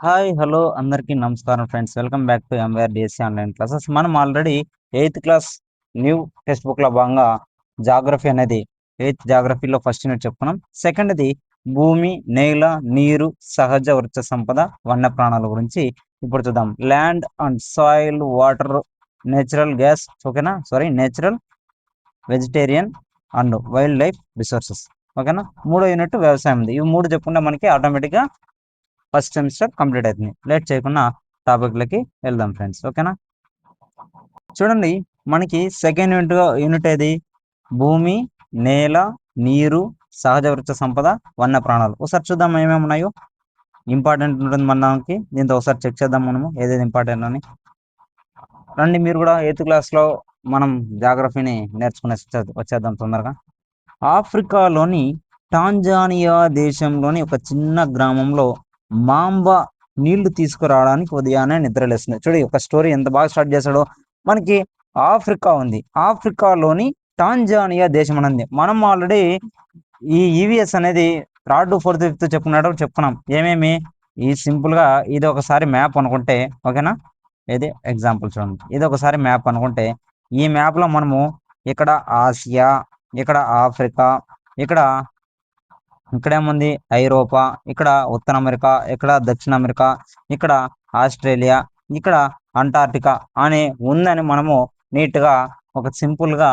Hi hello అందరికీ నమస్కారం friends. Welcome back to MYR DSC online classes. మనం already 8th class new text బుక్లో భాగంగా జాగ్రఫీ అనేది 8th జాగ్రఫీలో ఫస్ట్ యూనిట్ చెప్పుకున్నాం. సెకండ్ది భూమి, నేల, నీరు, సహజ వృక్ష సంపద, వన్యప్రాణాల గురించి ఇప్పుడు చూద్దాం. Land and soil, water, natural gas, ఓకేనా, natural, vegetarian and wildlife resources, ఓకేనా. మూడో యూనిట్ వ్యవసాయం ఉంది. ఇవి మూడు చెప్పుకుంటే మనకి ఆటోమేటిక్గా ఫస్ట్ సెమిస్టర్ కంప్లీట్ అవుతుంది. లేట్ చేయకుండా టాపిక్లకి వెళ్దాం ఫ్రెండ్స్, ఓకేనా. చూడండి, మనకి సెకండ్ యూనిట్ ఏది? భూమి, నేల, నీరు, సహజ వృక్ష సంపద, వన్య ప్రాణాలు. ఒకసారి చూద్దాం ఏమేమి ఉన్నాయో. ఇంపార్టెంట్ ఉంటుంది మనకి, దీంతో ఒకసారి చెక్ చేద్దాం మనము ఏదేది ఇంపార్టెంట్ అని. రండి, మీరు కూడా 8th క్లాస్లో మనం జాగ్రఫీని నేర్చుకునే వచ్చేద్దాం తొందరగా. ఆఫ్రికాలోని టాంజానియా దేశంలోని ఒక చిన్న గ్రామంలో మాంబా నీళ్లు తీసుకురావడానికి ఉదయాన్నే నిద్రలేస్తుంది. చూడు, ఒక స్టోరీ ఎంత బాగా స్టార్ట్ చేశాడో. మనకి ఆఫ్రికా ఉంది, ఆఫ్రికాలోని టాంజానియా దేశం అనేది మనం ఆల్రెడీ ఈ ఈవీఎస్ అనేది 3rd, 4th, 5th చెప్పుకున్నాం. ఏమేమి ఈ సింపుల్గా ఇది ఒకసారి మ్యాప్ అనుకుంటే, ఓకేనా. ఇది ఎగ్జాంపుల్ చూడండి, ఇది ఒకసారి మ్యాప్ అనుకుంటే, ఈ మ్యాప్లో మనము ఇక్కడ ఆసియా, ఇక్కడ ఆఫ్రికా, ఇక్కడేముంది ఐరోపా, ఇక్కడ ఉత్తర అమెరికా, ఇక్కడ దక్షిణ అమెరికా, ఇక్కడ ఆస్ట్రేలియా, ఇక్కడ అంటార్టికా అని ఉందని మనము నీట్గా ఒక సింపుల్గా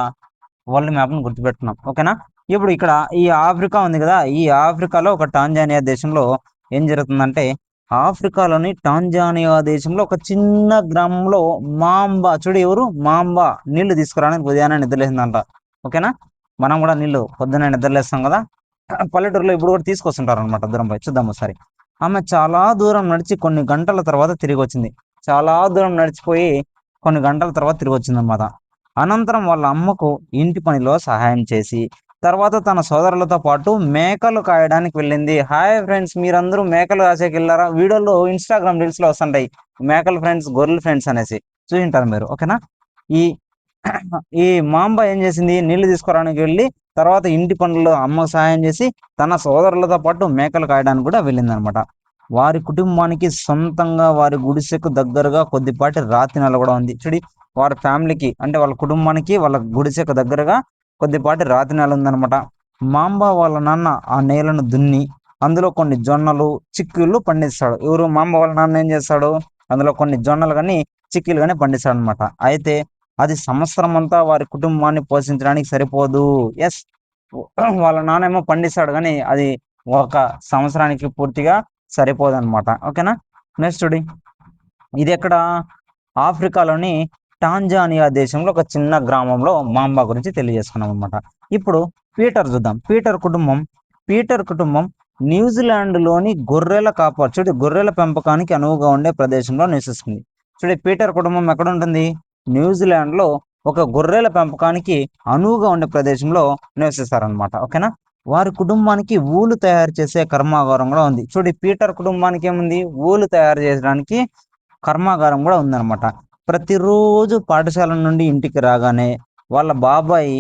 వరల్డ్ మ్యాప్ను గుర్తుపెట్టుకున్నాం, ఓకేనా. ఇప్పుడు ఇక్కడ ఈ ఆఫ్రికా ఉంది కదా, ఈ ఆఫ్రికాలో ఒక టాంజానియా దేశంలో ఏం జరుగుతుందంటే, ఆఫ్రికాలోని టాంజానియా దేశంలో ఒక చిన్న గ్రామంలో మాంబా, చూడు ఎవరు మాంబా, నీళ్లు తీసుకురావడానికి ఉదయాన్నే నిద్రలేసిందంట, ఓకేనా. మనం కూడా నీళ్లు పొద్దున్నే నిద్రలేస్తాం కదా, పల్లెటూరులో ఇప్పుడు కూడా తీసుకొస్తుంటారు అనమాట. దూరం పోయి చూద్దాం ఒకసారి. ఆమె చాలా దూరం నడిచి కొన్ని గంటల తర్వాత తిరిగి వచ్చింది. చాలా దూరం నడిచిపోయి కొన్ని గంటల తర్వాత తిరిగి వచ్చింది అనమాట. అనంతరం వాళ్ళ అమ్మకు ఇంటి పనిలో సహాయం చేసి తర్వాత తన సోదరులతో పాటు మేకలు కాయడానికి వెళ్ళింది. హాయ్ ఫ్రెండ్స్, మీరందరూ మేకలు కాసేకి వెళ్ళారా? వీడియోలో ఇన్స్టాగ్రామ్ రీల్స్ లో వస్తుంటాయి మేకలు ఫ్రెండ్స్, గొర్రెలు ఫ్రెండ్స్ అనేసి, చూసింటారు మీరు, ఓకేనా. ఈ ఈ మాంబ ఏం చేసింది, నీళ్లు తీసుకురావడానికి వెళ్ళి తర్వాత ఇంటి పనుల్లో అమ్మకు సహాయం చేసి తన సోదరులతో పాటు మేకలు కాయడానికి కూడా వెళ్ళిందనమాట. వారి కుటుంబానికి సొంతంగా వారి గుడిసెకు దగ్గరగా కొద్దిపాటి రాతి నెల కూడా ఉంది. చూడి, వారి ఫ్యామిలీకి అంటే వాళ్ళ కుటుంబానికి వాళ్ళ గుడిసెకు దగ్గరగా కొద్దిపాటి రాతి నేల ఉందనమాట. మాంబా వాళ్ళ నాన్న ఆ నేలను దున్ని అందులో కొన్ని జొన్నలు, చిక్కుళ్ళు పండిస్తాడు. ఎవరు? మాంబ వాళ్ళ నాన్న ఏం చేస్తాడు, అందులో కొన్ని జొన్నలు కానీ చిక్కీలు కానీ పండిస్తాడు అనమాట. అయితే అది సంవత్సరం అంతా వారి కుటుంబాన్ని పోషించడానికి సరిపోదు. ఎస్, వాళ్ళ నాన్నేమో పండిస్తాడు కానీ అది ఒక సంవత్సరానికి పూర్తిగా సరిపోదు అనమాట, ఓకేనా. నెక్స్ట్ చూడి, ఇది ఎక్కడ? ఆఫ్రికాలోని టాంజానియా దేశంలో ఒక చిన్న గ్రామంలో మాంబా గురించి తెలియజేసుకున్నాం అనమాట. ఇప్పుడు పీటర్ చూద్దాం. పీటర్ కుటుంబం న్యూజిలాండ్లోని గొర్రెల కాపర్, చూడు, గొర్రెల పెంపకానికి అనువుగా ఉండే ప్రదేశంలో నివసిస్తుంది. చూడు, పీటర్ కుటుంబం ఎక్కడ ఉంటుంది? న్యూజిలాండ్లో ఒక గొర్రెల పెంపకానికి అనువుగా ఉండే ప్రదేశంలో నివసిస్తారనమాట, ఓకేనా. వారి కుటుంబానికి ఊలు తయారు చేసే కర్మాగారం కూడా ఉంది. చూడు, పీటర్ కుటుంబానికి ఏముంది? ఊలు తయారు చేయడానికి కర్మాగారం కూడా ఉందన్నమాట. ప్రతిరోజు పాఠశాల నుండి ఇంటికి రాగానే వాళ్ళ బాబాయ్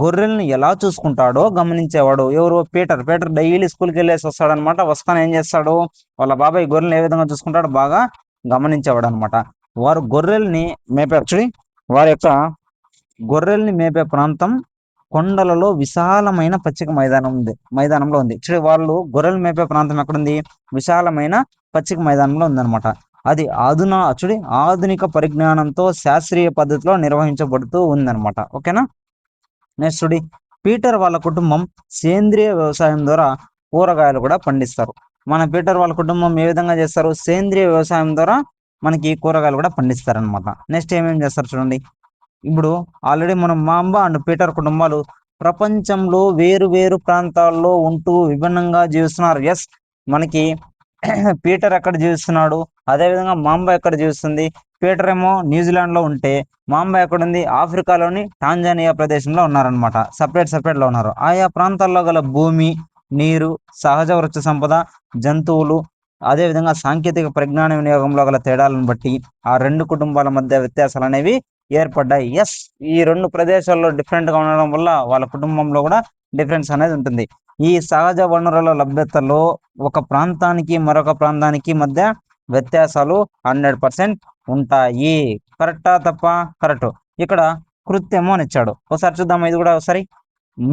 గొర్రెల్ని ఎలా చూసుకుంటాడో గమనించేవాడు. ఎవరు? పీటర్ డైలీ స్కూల్కి వెళ్ళేసి వస్తాడనమాట. వస్తాను ఏం చేస్తాడు, వాళ్ళ బాబాయ్ గొర్రెల్ని ఏ విధంగా చూసుకుంటాడో బాగా గమనించేవాడు అనమాట. వారు గొర్రెల్ని మేపే వారి యొక్క గొర్రెల్ని మేపే ప్రాంతం కొండలలో విశాలమైన పచ్చిక మైదానంలో ఉంది. చూడు, వాళ్ళు గొర్రెలు మేపే ప్రాంతం ఎక్కడుంది? విశాలమైన పచ్చిక మైదానంలో ఉందన్నమాట. అది ఆధునిక పరిజ్ఞానంతో శాస్త్రీయ పద్ధతిలో నిర్వహించబడుతూ ఉందన్నమాట, ఓకేనా. నెక్స్ట్ చూడి, పీటర్ వాళ్ళ కుటుంబం సేంద్రియ వ్యవసాయం ద్వారా కూరగాయలు కూడా పండిస్తారు. మన పీటర్ వాళ్ళ కుటుంబం ఏ విధంగా చేస్తారు? సేంద్రియ వ్యవసాయం ద్వారా మనకి కూరగాయలు కూడా పండిస్తారనమాట. నెక్స్ట్ ఏమేమి చేస్తారు చూడండి. ఇప్పుడు ఆల్రెడీ మనం మాంబా అండ్ పీటర్ కుటుంబాలు ప్రపంచంలో వేరు వేరు ప్రాంతాల్లో ఉంటూ విభిన్నంగా జీవిస్తున్నారు. ఎస్, మనకి పీటర్ ఎక్కడ జీవిస్తున్నాడు, అదేవిధంగా మాంబా ఎక్కడ జీవిస్తుంది? పీటర్ ఏమో న్యూజిలాండ్ లో ఉంటే మాంబా ఎక్కడుంది? ఆఫ్రికాలోని టాంజానియా ప్రదేశంలో ఉన్నారనమాట. సపరేట్ లో ఉన్నారు. ఆయా ప్రాంతాల్లో గల భూమి, నీరు, సహజ వృక్ష సంపద, జంతువులు, అదేవిధంగా సాంకేతిక పరిజ్ఞాన వినియోగంలో గల తేడాలను బట్టి ఆ రెండు కుటుంబాల మధ్య వ్యత్యాసాలు అనేవి ఏర్పడ్డాయి. ఎస్, ఈ రెండు ప్రదేశాల్లో డిఫరెంట్ గా ఉండడం వల్ల వాళ్ళ కుటుంబంలో కూడా డిఫరెన్స్ అనేది ఉంటుంది. ఈ సహజ వనరుల లభ్యతలో ఒక ప్రాంతానికి మరొక ప్రాంతానికి మధ్య వ్యత్యాసాలు 100% ఉంటాయి. కరెక్టా తప్ప? కరెక్ట్. ఇక్కడ కృత్యము అని ఇచ్చాడు. ఒకసారి చూద్దాం ఇది కూడా ఒకసారి.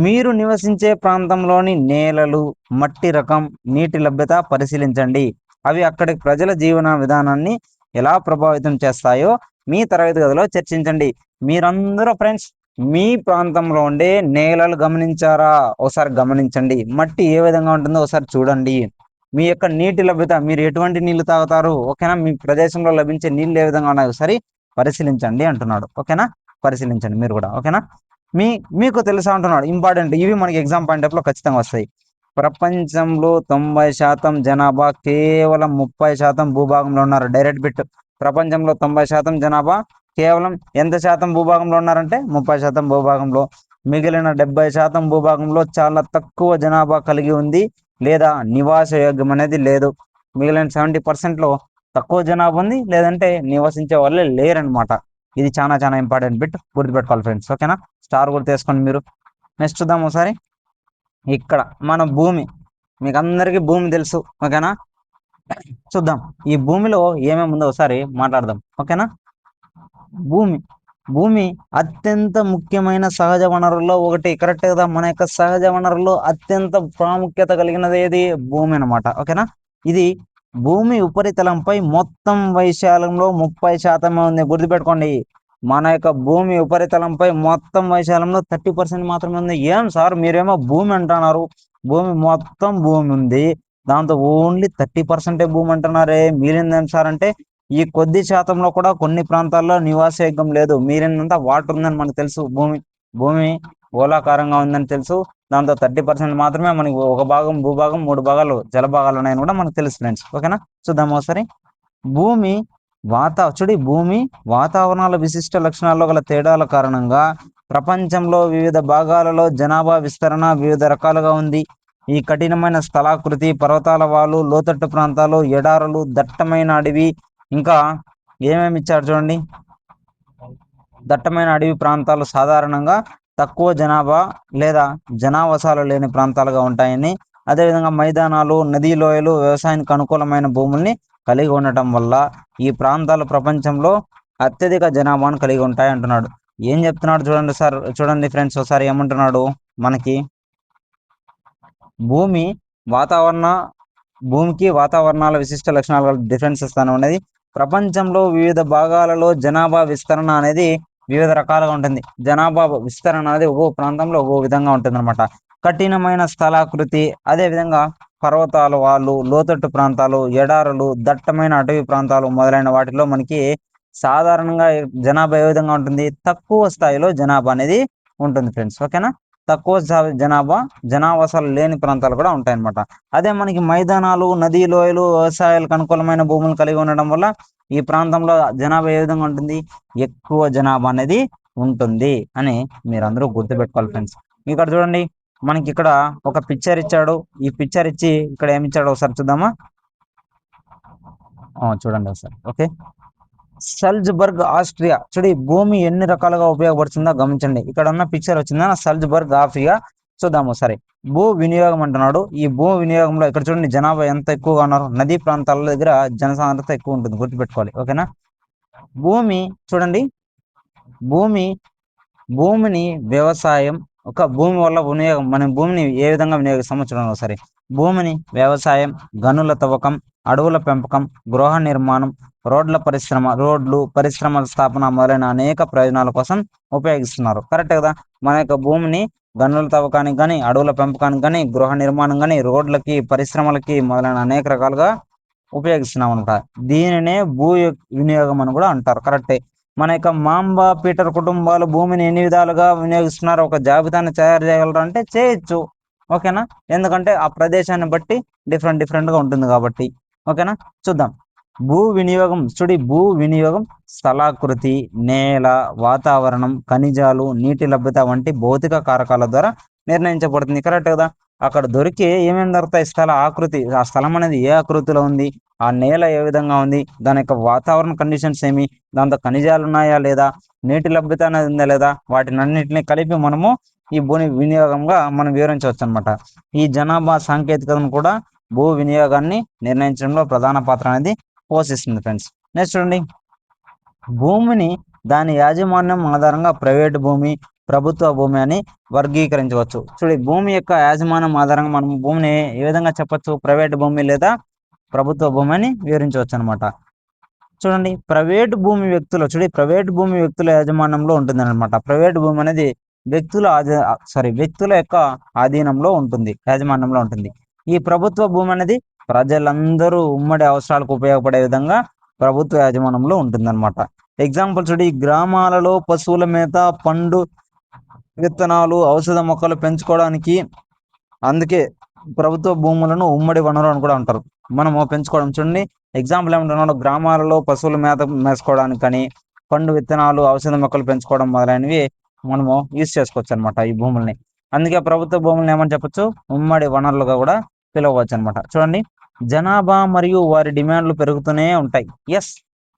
మీరు నివసించే ప్రాంతంలోని నేలలు, మట్టి రకం, నీటి లభ్యత పరిశీలించండి. అవి అక్కడి ప్రజల జీవన విధానాన్ని ఎలా ప్రభావితం చేస్తాయో మీ తరగతి గదిలో చర్చించండి. మీరందరూ ఫ్రెండ్స్ మీ ప్రాంతంలో ఉండే నేలలు గమనించారా? ఒకసారి గమనించండి. మట్టి ఏ విధంగా ఉంటుందో ఒకసారి చూడండి. మీ యొక్క నీటి లభ్యత, మీరు ఎటువంటి నీళ్లు తాగుతారు, ఓకేనా? మీ ప్రదేశంలో లభించే నీళ్లు ఏ విధంగా ఉన్నాయో ఒకసారి పరిశీలించండి అంటున్నాడు. ఓకేనా? పరిశీలించండి మీరు కూడా. ఓకేనా? మీకు తెలుసా అంటున్నాడు. ఇంపార్టెంట్, ఇవి మనకి ఎగ్జామ్ పాయింట్ ఆఫ్ లో ఖచ్చితంగా వస్తాయి. ప్రపంచంలో 90% జనాభా కేవలం 30% భూభాగంలో ఉన్నారు. Direct bit. ప్రపంచంలో 90% జనాభా కేవలం ఎంత శాతం భూభాగంలో ఉన్నారంటే 30% భూభాగంలో. మిగిలిన 70% భూభాగంలో చాలా తక్కువ జనాభా కలిగి ఉంది లేదా నివాస యోగ్యం అనేది లేదు. మిగిలిన 70%లో తక్కువ జనాభా ఉంది, లేదంటే నివసించే వాళ్ళే లేరనమాట. ఇది చాలా చాలా ఇంపార్టెంట్ బిట్, గుర్తుపెట్టుకోవాలి ఫ్రెండ్స్. ఓకేనా? స్టార్ గుర్తు వేసుకోండి మీరు. నెక్స్ట్ చూద్దాం ఒకసారి. ఇక్కడ మన భూమి, మీకు అందరికీ భూమి తెలుసు. ఓకేనా? చూద్దాం ఈ భూమిలో ఏమేమి ఉందో ఒకసారి మాట్లాడదాం. ఓకేనా? భూమి భూమి అత్యంత ముఖ్యమైన సహజ వనరుల్లో ఒకటి. కరెక్ట్ కదా? మన యొక్క సహజ వనరుల్లో అత్యంత ప్రాముఖ్యత కలిగినది ఏది? భూమి అనమాట. ఓకేనా? ఇది భూమి ఉపరితలంపై మొత్తం వైశాల్యంలో 30% ఉంది. గుర్తుపెట్టుకోండి, మన యొక్క భూమి ఉపరితలంపై మొత్తం వైశాల్యంలో 30% మాత్రమే ఉంది. ఏం సార్ మీరేమో భూమి అంటున్నారు, భూమి మొత్తం భూమి ఉంది, దాంతో ఓన్లీ 30% భూమి అంటున్నారే, మీరేందేం సార్ అంటే, ఈ కొద్ది శాతంలో కూడా కొన్ని ప్రాంతాల్లో నివాసయోగ్యం లేదు. మీరేందంతా వాటర్ ఉందని మనకు తెలుసు. భూమి గోళాకారంగా ఉందని తెలుసు. దాంతో 30% మాత్రమే మనకి ఒక భాగం భూభాగం, 3 భాగాలు జల భాగాలు ఉన్నాయని కూడా మనకు తెలుసు ఫ్రెండ్స్. ఓకేనా? చూద్దాం ఒకసారి. భూమి భూమి వాతావరణాల విశిష్ట లక్షణాల్లో గల తేడాల కారణంగా ప్రపంచంలో వివిధ భాగాలలో జనాభా విస్తరణ వివిధ రకాలుగా ఉంది. ఈ కఠినమైన స్థలాకృతి, పర్వతాల వాలు, లోతట్టు ప్రాంతాలు, ఎడారులు, దట్టమైన అడవి, ఇంకా ఏమేమి ఇచ్చారు చూడండి. దట్టమైన అడవి ప్రాంతాలు సాధారణంగా తక్కువ జనాభా లేదా జనావాసాలు లేని ప్రాంతాలుగా ఉంటాయని, అదేవిధంగా మైదానాలు, నదీ లోయలు వ్యవసాయానికి అనుకూలమైన భూముల్ని కలిగి ఉండటం వల్ల ఈ ప్రాంతాలు ప్రపంచంలో అత్యధిక జనాభాను కలిగి ఉంటాయి అంటున్నాడు. ఏం చెప్తున్నాడు చూడండి సార్, చూడండి ఫ్రెండ్స్ ఒకసారి ఏమంటున్నాడు. మనకి భూమి వాతావరణ భూమికి వాతావరణాల విశిష్ట లక్షణాల డిఫరెన్స్ ఇస్తాను అనేది. ప్రపంచంలో వివిధ భాగాలలో జనాభా విస్తరణ అనేది వివిధ రకాలుగా ఉంటుంది. జనాభా విస్తరణ అనేది ఒక్కో ప్రాంతంలో ఒక్కో విధంగా ఉంటుంది అనమాట. కఠినమైన స్థలాకృతి, అదేవిధంగా పర్వతాలు వాళ్ళు, లోతట్టు ప్రాంతాలు, ఎడారులు, దట్టమైన అటవీ ప్రాంతాలు మొదలైన వాటిలో మనకి సాధారణంగా జనాభా ఏ విధంగా ఉంటుంది? తక్కువ స్థాయిలో జనాభా అనేది ఉంటుంది ఫ్రెండ్స్. ఓకేనా? తక్కువ జనావాసాలు లేని ప్రాంతాలు కూడా ఉంటాయన్నమాట. అదే మనకి మైదానాలు, నదీ లోయలు, వ్యవసాయాలకు అనుకూలమైన భూములు కలిగి ఉండడం వల్ల ఈ ప్రాంతంలో జనాభా ఏ విధంగా ఉంటుంది? ఎక్కువ జనాభా అనేది ఉంటుంది అని మీరందరూ గుర్తుపెట్టుకోవాలి ఫ్రెండ్స్. ఇక్కడ చూడండి, మనకి ఇక్కడ ఒక పిక్చర్ ఇచ్చాడు. ఈ పిక్చర్ ఇచ్చి ఇక్కడ ఏమి ఇచ్చాడు ఒకసారి చూద్దామా? చూడండి ఒకసారి. Okay, Salzburg Austria. చూడు భూమి ఎన్ని రకాలుగా ఉపయోగపడుతుందో గమనించండి. ఇక్కడ ఉన్న పిక్చర్ వచ్చిందా? సల్జ్బర్గ్ ఆస్ట్రియా. చూద్దాము సరే. భూ వినియోగం అంటున్నాడు. ఈ భూ వినియోగంలో ఇక్కడ చూడండి జనాభా ఎంత ఎక్కువగా ఉన్నారు. నదీ ప్రాంతాల దగ్గర జనసాంద్రత ఎక్కువ ఉంటుంది, గుర్తుపెట్టుకోవాలి. ఓకేనా? భూమి చూడండి, భూమిని వ్యవసాయం, ఒక భూమి వల్ల వినియోగం, మనం భూమిని ఏ విధంగా వినియోగిస్తామో చూడండి ఒకసారి. భూమిని వ్యవసాయం, గనుల తవ్వకం, అడవుల పెంపకం, గృహ నిర్మాణం, రోడ్లు, పరిశ్రమల స్థాపన మొదలైన అనేక ప్రయోజనాల కోసం ఉపయోగిస్తున్నారు. కరెక్ట్ కదా? మన యొక్క భూమిని గనుల తవ్వకానికి కానీ, అడవుల పెంపకానికి కానీ, గృహ నిర్మాణం కానీ, రోడ్లకి, పరిశ్రమలకి మొదలైన అనేక రకాలుగా ఉపయోగిస్తున్నాం అనమాట. దీనినే భూ వినియోగం అని కూడా అంటారు. కరెక్టే. మన యొక్క మాంబా పీటర్ కుటుంబాలు భూమిని ఎన్ని విధాలుగా వినియోగిస్తున్నారు ఒక జాబితాను తయారు చేయగలరు అంటే చేయొచ్చు. ఓకేనా? ఎందుకంటే ఆ ప్రదేశాన్ని బట్టి డిఫరెంట్ గా ఉంటుంది కాబట్టి. ఓకేనా? చూద్దాం. భూ వినియోగం స్థలాకృతి, నేల, వాతావరణం, ఖనిజాలు, నీటి లభ్యత వంటి భౌతిక కారకాల ద్వారా నిర్ణయించబడుతుంది. కరెక్ట్ కదా? అక్కడ దొరికే ఏమేమి దొరుకుతాయి? ఆకృతి, ఆ స్థలం అనేది ఏ ఆకృతిలో ఉంది, ఆ నేల ఏ విధంగా ఉంది, దాని యొక్క వాతావరణ కండిషన్స్ ఏమి, దాంతో ఖనిజాలు ఉన్నాయా లేదా, నీటి లభ్యత అనేది ఉందా లేదా, వాటినన్నింటినీ కలిపి మనము ఈ భూమి వినియోగంగా మనం వివరించవచ్చు అనమాట. ఈ జనాభా సాంకేతికతను కూడా భూ వినియోగాన్ని నిర్ణయించడంలో ప్రధాన పాత్ర అనేది పోషిస్తుంది ఫ్రెండ్స్. నెక్స్ట్ చూడండి, భూమిని దాని యాజమాన్యం ఆధారంగా ప్రైవేటు భూమి, ప్రభుత్వ భూమి అని వర్గీకరించవచ్చు. చూడండి, భూమి యొక్క యాజమాన్యం ఆధారంగా మనం భూమిని ఏ విధంగా చెప్పొచ్చు? ప్రైవేటు భూమి లేదా ప్రభుత్వ భూమి అని వివరించవచ్చు అనమాట. చూడండి, ప్రైవేటు భూమి వ్యక్తుల యాజమాన్యంలో ఉంటుందన్నమాట. ప్రైవేటు భూమి అనేది వ్యక్తుల యొక్క ఆధీనంలో ఉంటుంది, యాజమాన్యంలో ఉంటుంది. ఈ ప్రభుత్వ భూమి అనేది ప్రజలందరూ ఉమ్మడి అవసరాలకు ఉపయోగపడే విధంగా ప్రభుత్వ యాజమాన్యంలో ఉంటుందన్నమాట. ఎగ్జాంపుల్ చూడండి, ఈ గ్రామాలలో పశువుల మేత, పండు విత్తనాలు, ఔషధ మొక్కలు పెంచుకోవడానికి అందుకే ప్రభుత్వ భూములను ఉమ్మడి వనరు అని కూడా అంటారు. మనము పెంచుకోవడం చూడండి, ఎగ్జాంపుల్ ఏమంటున్నాడు, గ్రామాలలో పశువుల మేత మేసుకోవడానికి కానీ, పండు విత్తనాలు, ఔషధ మొక్కలు పెంచుకోవడం మొదలైనవి మనము యూజ్ చేసుకోవచ్చు అనమాట ఈ భూముల్ని. అందుకే ప్రభుత్వ భూములను ఏమని చెప్పొచ్చు? ఉమ్మడి వనరులుగా కూడా పిలవచ్చు అనమాట. చూడండి, జనాభా మరియు వారి డిమాండ్లు పెరుగుతూనే ఉంటాయి. ఎస్,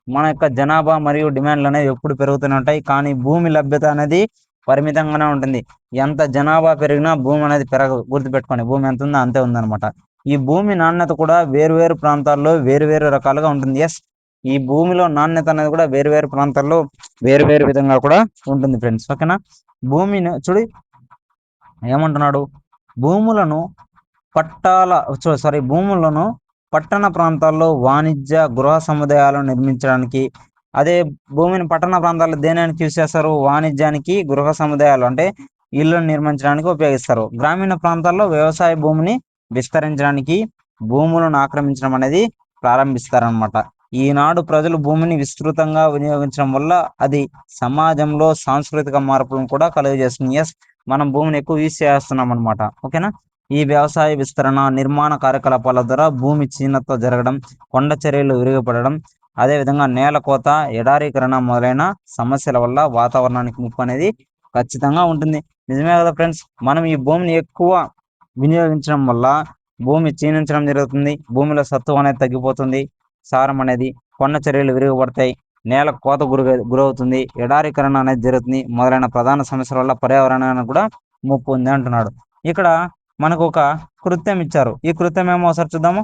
మన యొక్క జనాభా మరియు డిమాండ్లు అనేవి ఎప్పుడు పెరుగుతూనే ఉంటాయి, కానీ భూమి లభ్యత అనేది పరిమితంగానే ఉంటుంది. ఎంత జనాభా పెరిగినా భూమి అనేది పెరగదు. గుర్తుపెట్టుకోండి, భూమి ఎంత ఉందో అంతే ఉందన్నమాట. ఈ భూమి నాణ్యత కూడా వేరు ప్రాంతాల్లో వేరు రకాలుగా ఉంటుంది. ఎస్, ఈ భూమిలో నాణ్యత అనేది కూడా వేరు ప్రాంతాల్లో వేరు విధంగా కూడా ఉంటుంది ఫ్రెండ్స్. ఓకేనా? భూమిని చూడి ఏమంటున్నాడు, భూములను భూములను పట్టణ ప్రాంతాల్లో వాణిజ్య గృహ సముదాయాలను నిర్మించడానికి, అదే భూమిని పట్టణ ప్రాంతాల్లో దేనికి యూజ్ చేస్తారు? వాణిజ్యానికి, గృహ సముదాయాలు అంటే ఇళ్లను నిర్మించడానికి ఉపయోగిస్తారు. గ్రామీణ ప్రాంతాల్లో వ్యవసాయ భూమిని విస్తరించడానికి భూములను ఆక్రమించడం అనేది ప్రారంభిస్తారనమాట. ఈనాడు ప్రజలు భూమిని విస్తృతంగా వినియోగించడం వల్ల అది సమాజంలో సాంస్కృతిక మార్పులను కూడా కలుగజేస్తుంది. ఎస్, మనం భూమిని ఎక్కువ యూజ్ చేస్తున్నాం అనమాట. ఓకేనా? ఈ వ్యవసాయ విస్తరణ, నిర్మాణ కార్యకలాపాల ద్వారా భూమి క్షీణత జరగడం, కొండ చర్యలు విరిగిపడడం, అదేవిధంగా నేల కోత, ఎడారీకరణ మొదలైన సమస్యల వల్ల వాతావరణానికి ముప్పు అనేది ఖచ్చితంగా ఉంటుంది. నిజమే కదా ఫ్రెండ్స్? మనం ఈ భూమిని ఎక్కువ వినియోగించడం వల్ల భూమి క్షీణించడం జరుగుతుంది, భూమిలో సత్తువ అనేది తగ్గిపోతుంది, సారం అనేది, కొండ చర్యలు విరిగిపడతాయి, నేల కోత గురవుతుంది, ఎడారీకరణ అనేది జరుగుతుంది, మొదలైన ప్రధాన సమస్యల వల్ల పర్యావరణానికి కూడా ముప్పు ఉంది అంటున్నాడు. ఇక్కడ మనకు ఒక కృత్యం ఇచ్చారు. ఈ కృత్యం ఏమో ఒకసారి చూద్దాము.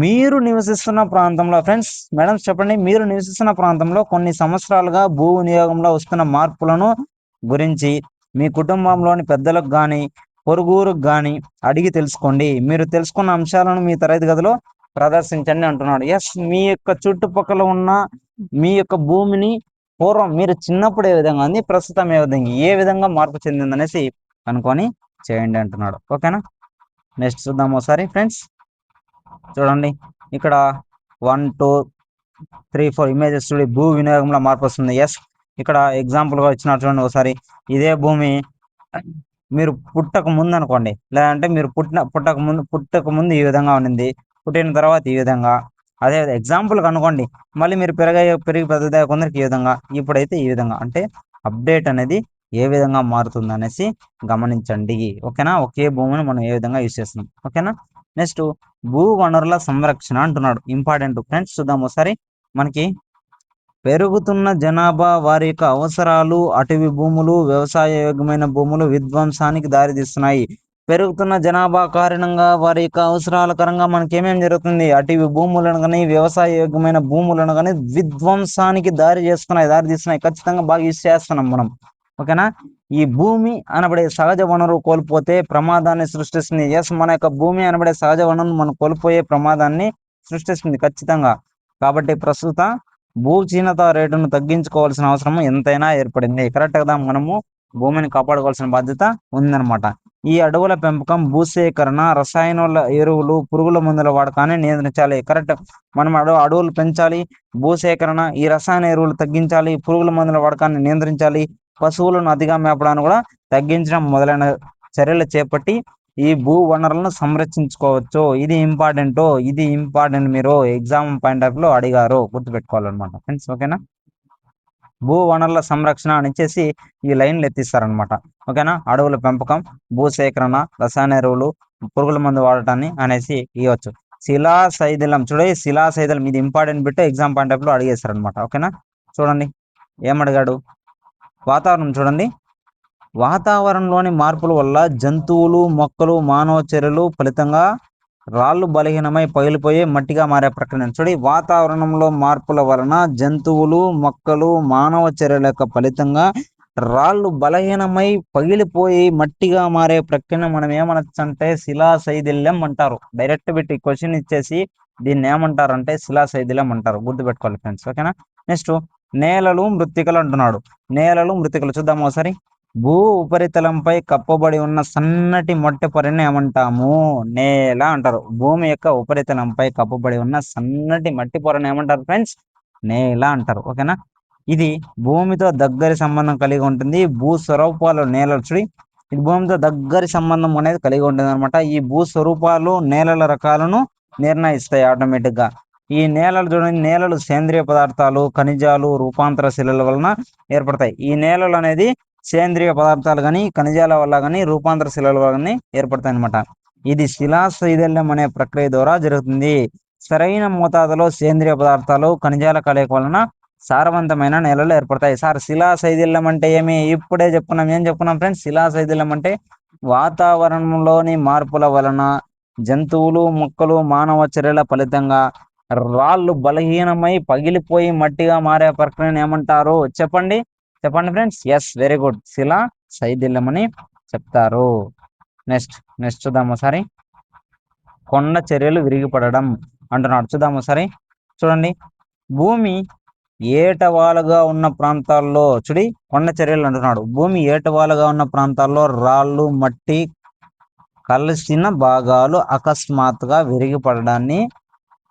మీరు నివసిస్తున్న ప్రాంతంలో, ఫ్రెండ్స్ మేడమ్స్ చెప్పండి, మీరు నివసిస్తున్న ప్రాంతంలో కొన్ని సంవత్సరాలుగా భూ వినియోగంలో వస్తున్న మార్పులను గురించి మీ కుటుంబంలోని పెద్దలకు కానీ, పొరుగురుకు కానీ అడిగి తెలుసుకోండి. మీరు తెలుసుకున్న అంశాలను మీ తరగతి గదిలో ప్రదర్శించండి అంటున్నాడు. ఎస్, మీ యొక్క చుట్టుపక్కల ఉన్న మీ యొక్క భూమిని పూర్వం మీరు చిన్నప్పుడు ఏ విధంగా ఉంది, ప్రస్తుతం ఏ విధంగా మార్పు చెందింది అనేసి కనుక్కొని చేయండి అంటున్నాడు. ఓకేనా? నెక్స్ట్ చూద్దాం ఒకసారి ఫ్రెండ్స్. చూడండి, ఇక్కడ 1 2 3 4 ఇమేజెస్ చూడండి, భూ వినియోగంలో మార్పు వస్తుంది. ఎస్, ఇక్కడ ఎగ్జాంపుల్గా ఇచ్చినట్టు చూడండి ఒకసారి. ఇదే భూమి మీరు పుట్టక ముందు అనుకోండి, లేదంటే మీరు పుట్టక ముందు ఈ విధంగా ఉండింది, పుట్టిన తర్వాత ఈ విధంగా, అదే ఎగ్జాంపుల్ అనుకోండి. మళ్ళీ మీరు పెరిగి పెద్దదయ్యే కొందరికి ఈ విధంగా, ఇప్పుడైతే ఈ విధంగా. అంటే అప్డేట్ అనేది ఏ విధంగా మారుతుంది అనేసి గమనించండి. ఓకేనా? ఒకే భూమిని మనం ఏ విధంగా యూజ్ చేస్తున్నాం. ఓకేనా? నెక్స్ట్, భూ వనరుల సంరక్షణ అంటున్నాడు. ఇంపార్టెంట్ ఫ్రెండ్స్, చూద్దాం ఒకసారి. మనకి పెరుగుతున్న జనాభా, వారి యొక్క అవసరాలు, అటవీ భూములు, వ్యవసాయ యోగ్యమైన భూములు విధ్వంసానికి దారితీస్తున్నాయి. పెరుగుతున్న జనాభా కారణంగా వారి యొక్క అవసరాల కారణంగా మనకి ఏమేమి జరుగుతుంది? అటవీ భూములను కానీ, వ్యవసాయ యోగ్యమైన భూములను కానీ విధ్వంసానికి దారితీస్తున్నాయి. ఖచ్చితంగా బాగా యూజ్ చేస్తున్నాం మనం. ఓకేనా? ఈ భూమి అనబడే సహజ వనరు కోల్పోతే ప్రమాదాన్ని సృష్టిస్తుంది. ఎస్, మన యొక్క భూమి అనబడే సహజ వనరును మనం కోల్పోయే ప్రమాదాన్ని సృష్టిస్తుంది ఖచ్చితంగా. కాబట్టి ప్రస్తుత భూ క్షీణత రేటును తగ్గించుకోవాల్సిన అవసరం ఎంతైనా ఏర్పడింది. కరెక్ట్ కదా? మనము భూమిని కాపాడుకోవాల్సిన బాధ్యత ఉందన్నమాట. ఈ అడవుల పెంపకం, భూసేకరణ, రసాయనాల ఎరువులు, పురుగుల మందుల వాడకాన్ని నియంత్రించాలి. కరెక్ట్, మనం అడవులు పెంచాలి, భూసేకరణ, ఈ రసాయన ఎరువులు తగ్గించాలి, పురుగుల మందుల వాడకాన్ని నియంత్రించాలి, పశువులను అతిగా మేపడాన్ని కూడా తగ్గించడం మొదలైన చర్యలు చేపట్టి ఈ భూ వనరులను సంరక్షించుకోవచ్చు. ఇది ఇంపార్టెంట్ మీరు ఎగ్జామ్ పాయింట్ ఆఫ్ లో అడిగారు, గుర్తుపెట్టుకోవాలన్నమాట ఫ్రెండ్స్. ఓకేనా? భూ వనరుల సంరక్షణ అనేసి ఈ లైన్లు ఎత్తిస్తారనమాట. ఓకేనా? అడవుల పెంపకం, భూసేకరణ, రసాయన ఎరువులు, పురుగుల మందు వాడటాన్ని అనేసి ఇవ్వచ్చు. శిలాశైథిలం చూడండి, శిలాశైథిలం ఇది important bit, exam point of లో అడిగేస్తారనమాట. ఓకేనా? చూడండి ఏమడిగాడు. వాతావరణం చూడండి, వాతావరణంలోని మార్పుల వల్ల జంతువులు, మొక్కలు, మానవ చర్యలు ఫలితంగా రాళ్ళు బలహీనమై పగిలిపోయి మట్టిగా మారే ప్రక్రియ. చూడండి, వాతావరణంలో మార్పుల వలన జంతువులు, మొక్కలు, మానవ చర్యల యొక్క ఫలితంగా రాళ్ళు బలహీనమై పగిలిపోయి మట్టిగా మారే ప్రక్రియను మనం ఏమనొచ్చంటే శిలాశైథిల్యం అంటారు. డైరెక్ట్ పెట్టి క్వశ్చన్ ఇచ్చేసి దీన్ని ఏమంటారంటే శిలాశైథిల్యం అంటారు. గుర్తుపెట్టుకోవాలి ఫ్రెండ్స్, ఓకేనా. నెక్స్ట్, నేలలు మృత్తికలు అంటున్నాడు. నేలలు మృత్తికలు చూద్దాము ఒకసారి. భూ ఉపరితలంపై కప్పబడి ఉన్న సన్నటి మట్టి పొరని ఏమంటాము? నేల అంటారు. భూమి యొక్క ఉపరితలంపై కప్పబడి ఉన్న సన్నటి మట్టి పొరని ఏమంటారు ఫ్రెండ్స్? నేల అంటారు, ఓకేనా. ఇది భూమితో దగ్గరి సంబంధం కలిగి ఉంటుంది. భూ స్వరూపాలు నేలలు చూడి, ఇది భూమితో దగ్గరి సంబంధం అనేది కలిగి ఉంటుంది అనమాట. ఈ భూ స్వరూపాలు నేలల రకాలను నిర్ణయిస్తాయి ఆటోమేటిక్గా. ఈ నేలలు చూడండి, నేలలు సేంద్రియ పదార్థాలు, ఖనిజాలు, రూపాంతర శిలల వలన ఏర్పడతాయి. ఈ నేలలు అనేది సేంద్రియ పదార్థాలు కానీ, ఖనిజాల వల్ల కానీ, రూపాంతర శిలల వల్ల కానీ ఏర్పడతాయి అనమాట. ఇది శిలాశైథిల్యం అనే ప్రక్రియ ద్వారా జరుగుతుంది. సరైన మోతాదులో సేంద్రియ పదార్థాలు, ఖనిజాల కలయిక వలన సారవంతమైన నేలలు ఏర్పడతాయి. సార్, శిలాశైథిల్యం అంటే ఏమి? ఇప్పుడే చెప్పుకున్నాం. ఏం చెప్పుకున్నాం ఫ్రెండ్స్? శిలాశైథిల్యం అంటే వాతావరణంలోని మార్పుల వలన జంతువులు, మొక్కలు, మానవ చర్యల ఫలితంగా రాళ్ళు బలహీనమై పగిలిపోయి మట్టిగా మారే ప్రక్రియను ఏమంటారు? చెప్పండి, చెప్పండి ఫ్రెండ్స్. ఎస్, వెరీ గుడ్, శిలాశైథిల్యం అని చెప్తారు. నెక్స్ట్ నెక్స్ట్ చూద్దాం ఒకసారి. కొండ చర్యలు విరిగిపడడం అంటున్నాడు. చూద్దాం ఒకసారి. చూడండి, భూమి ఏటవాలుగా ఉన్న ప్రాంతాల్లో చూడి కొండ చర్యలు అంటున్నాడు. భూమి ఏటవాలుగా ఉన్న ప్రాంతాల్లో రాళ్ళు, మట్టి కలిసిన భాగాలు అకస్మాత్తుగా విరిగిపడడాన్ని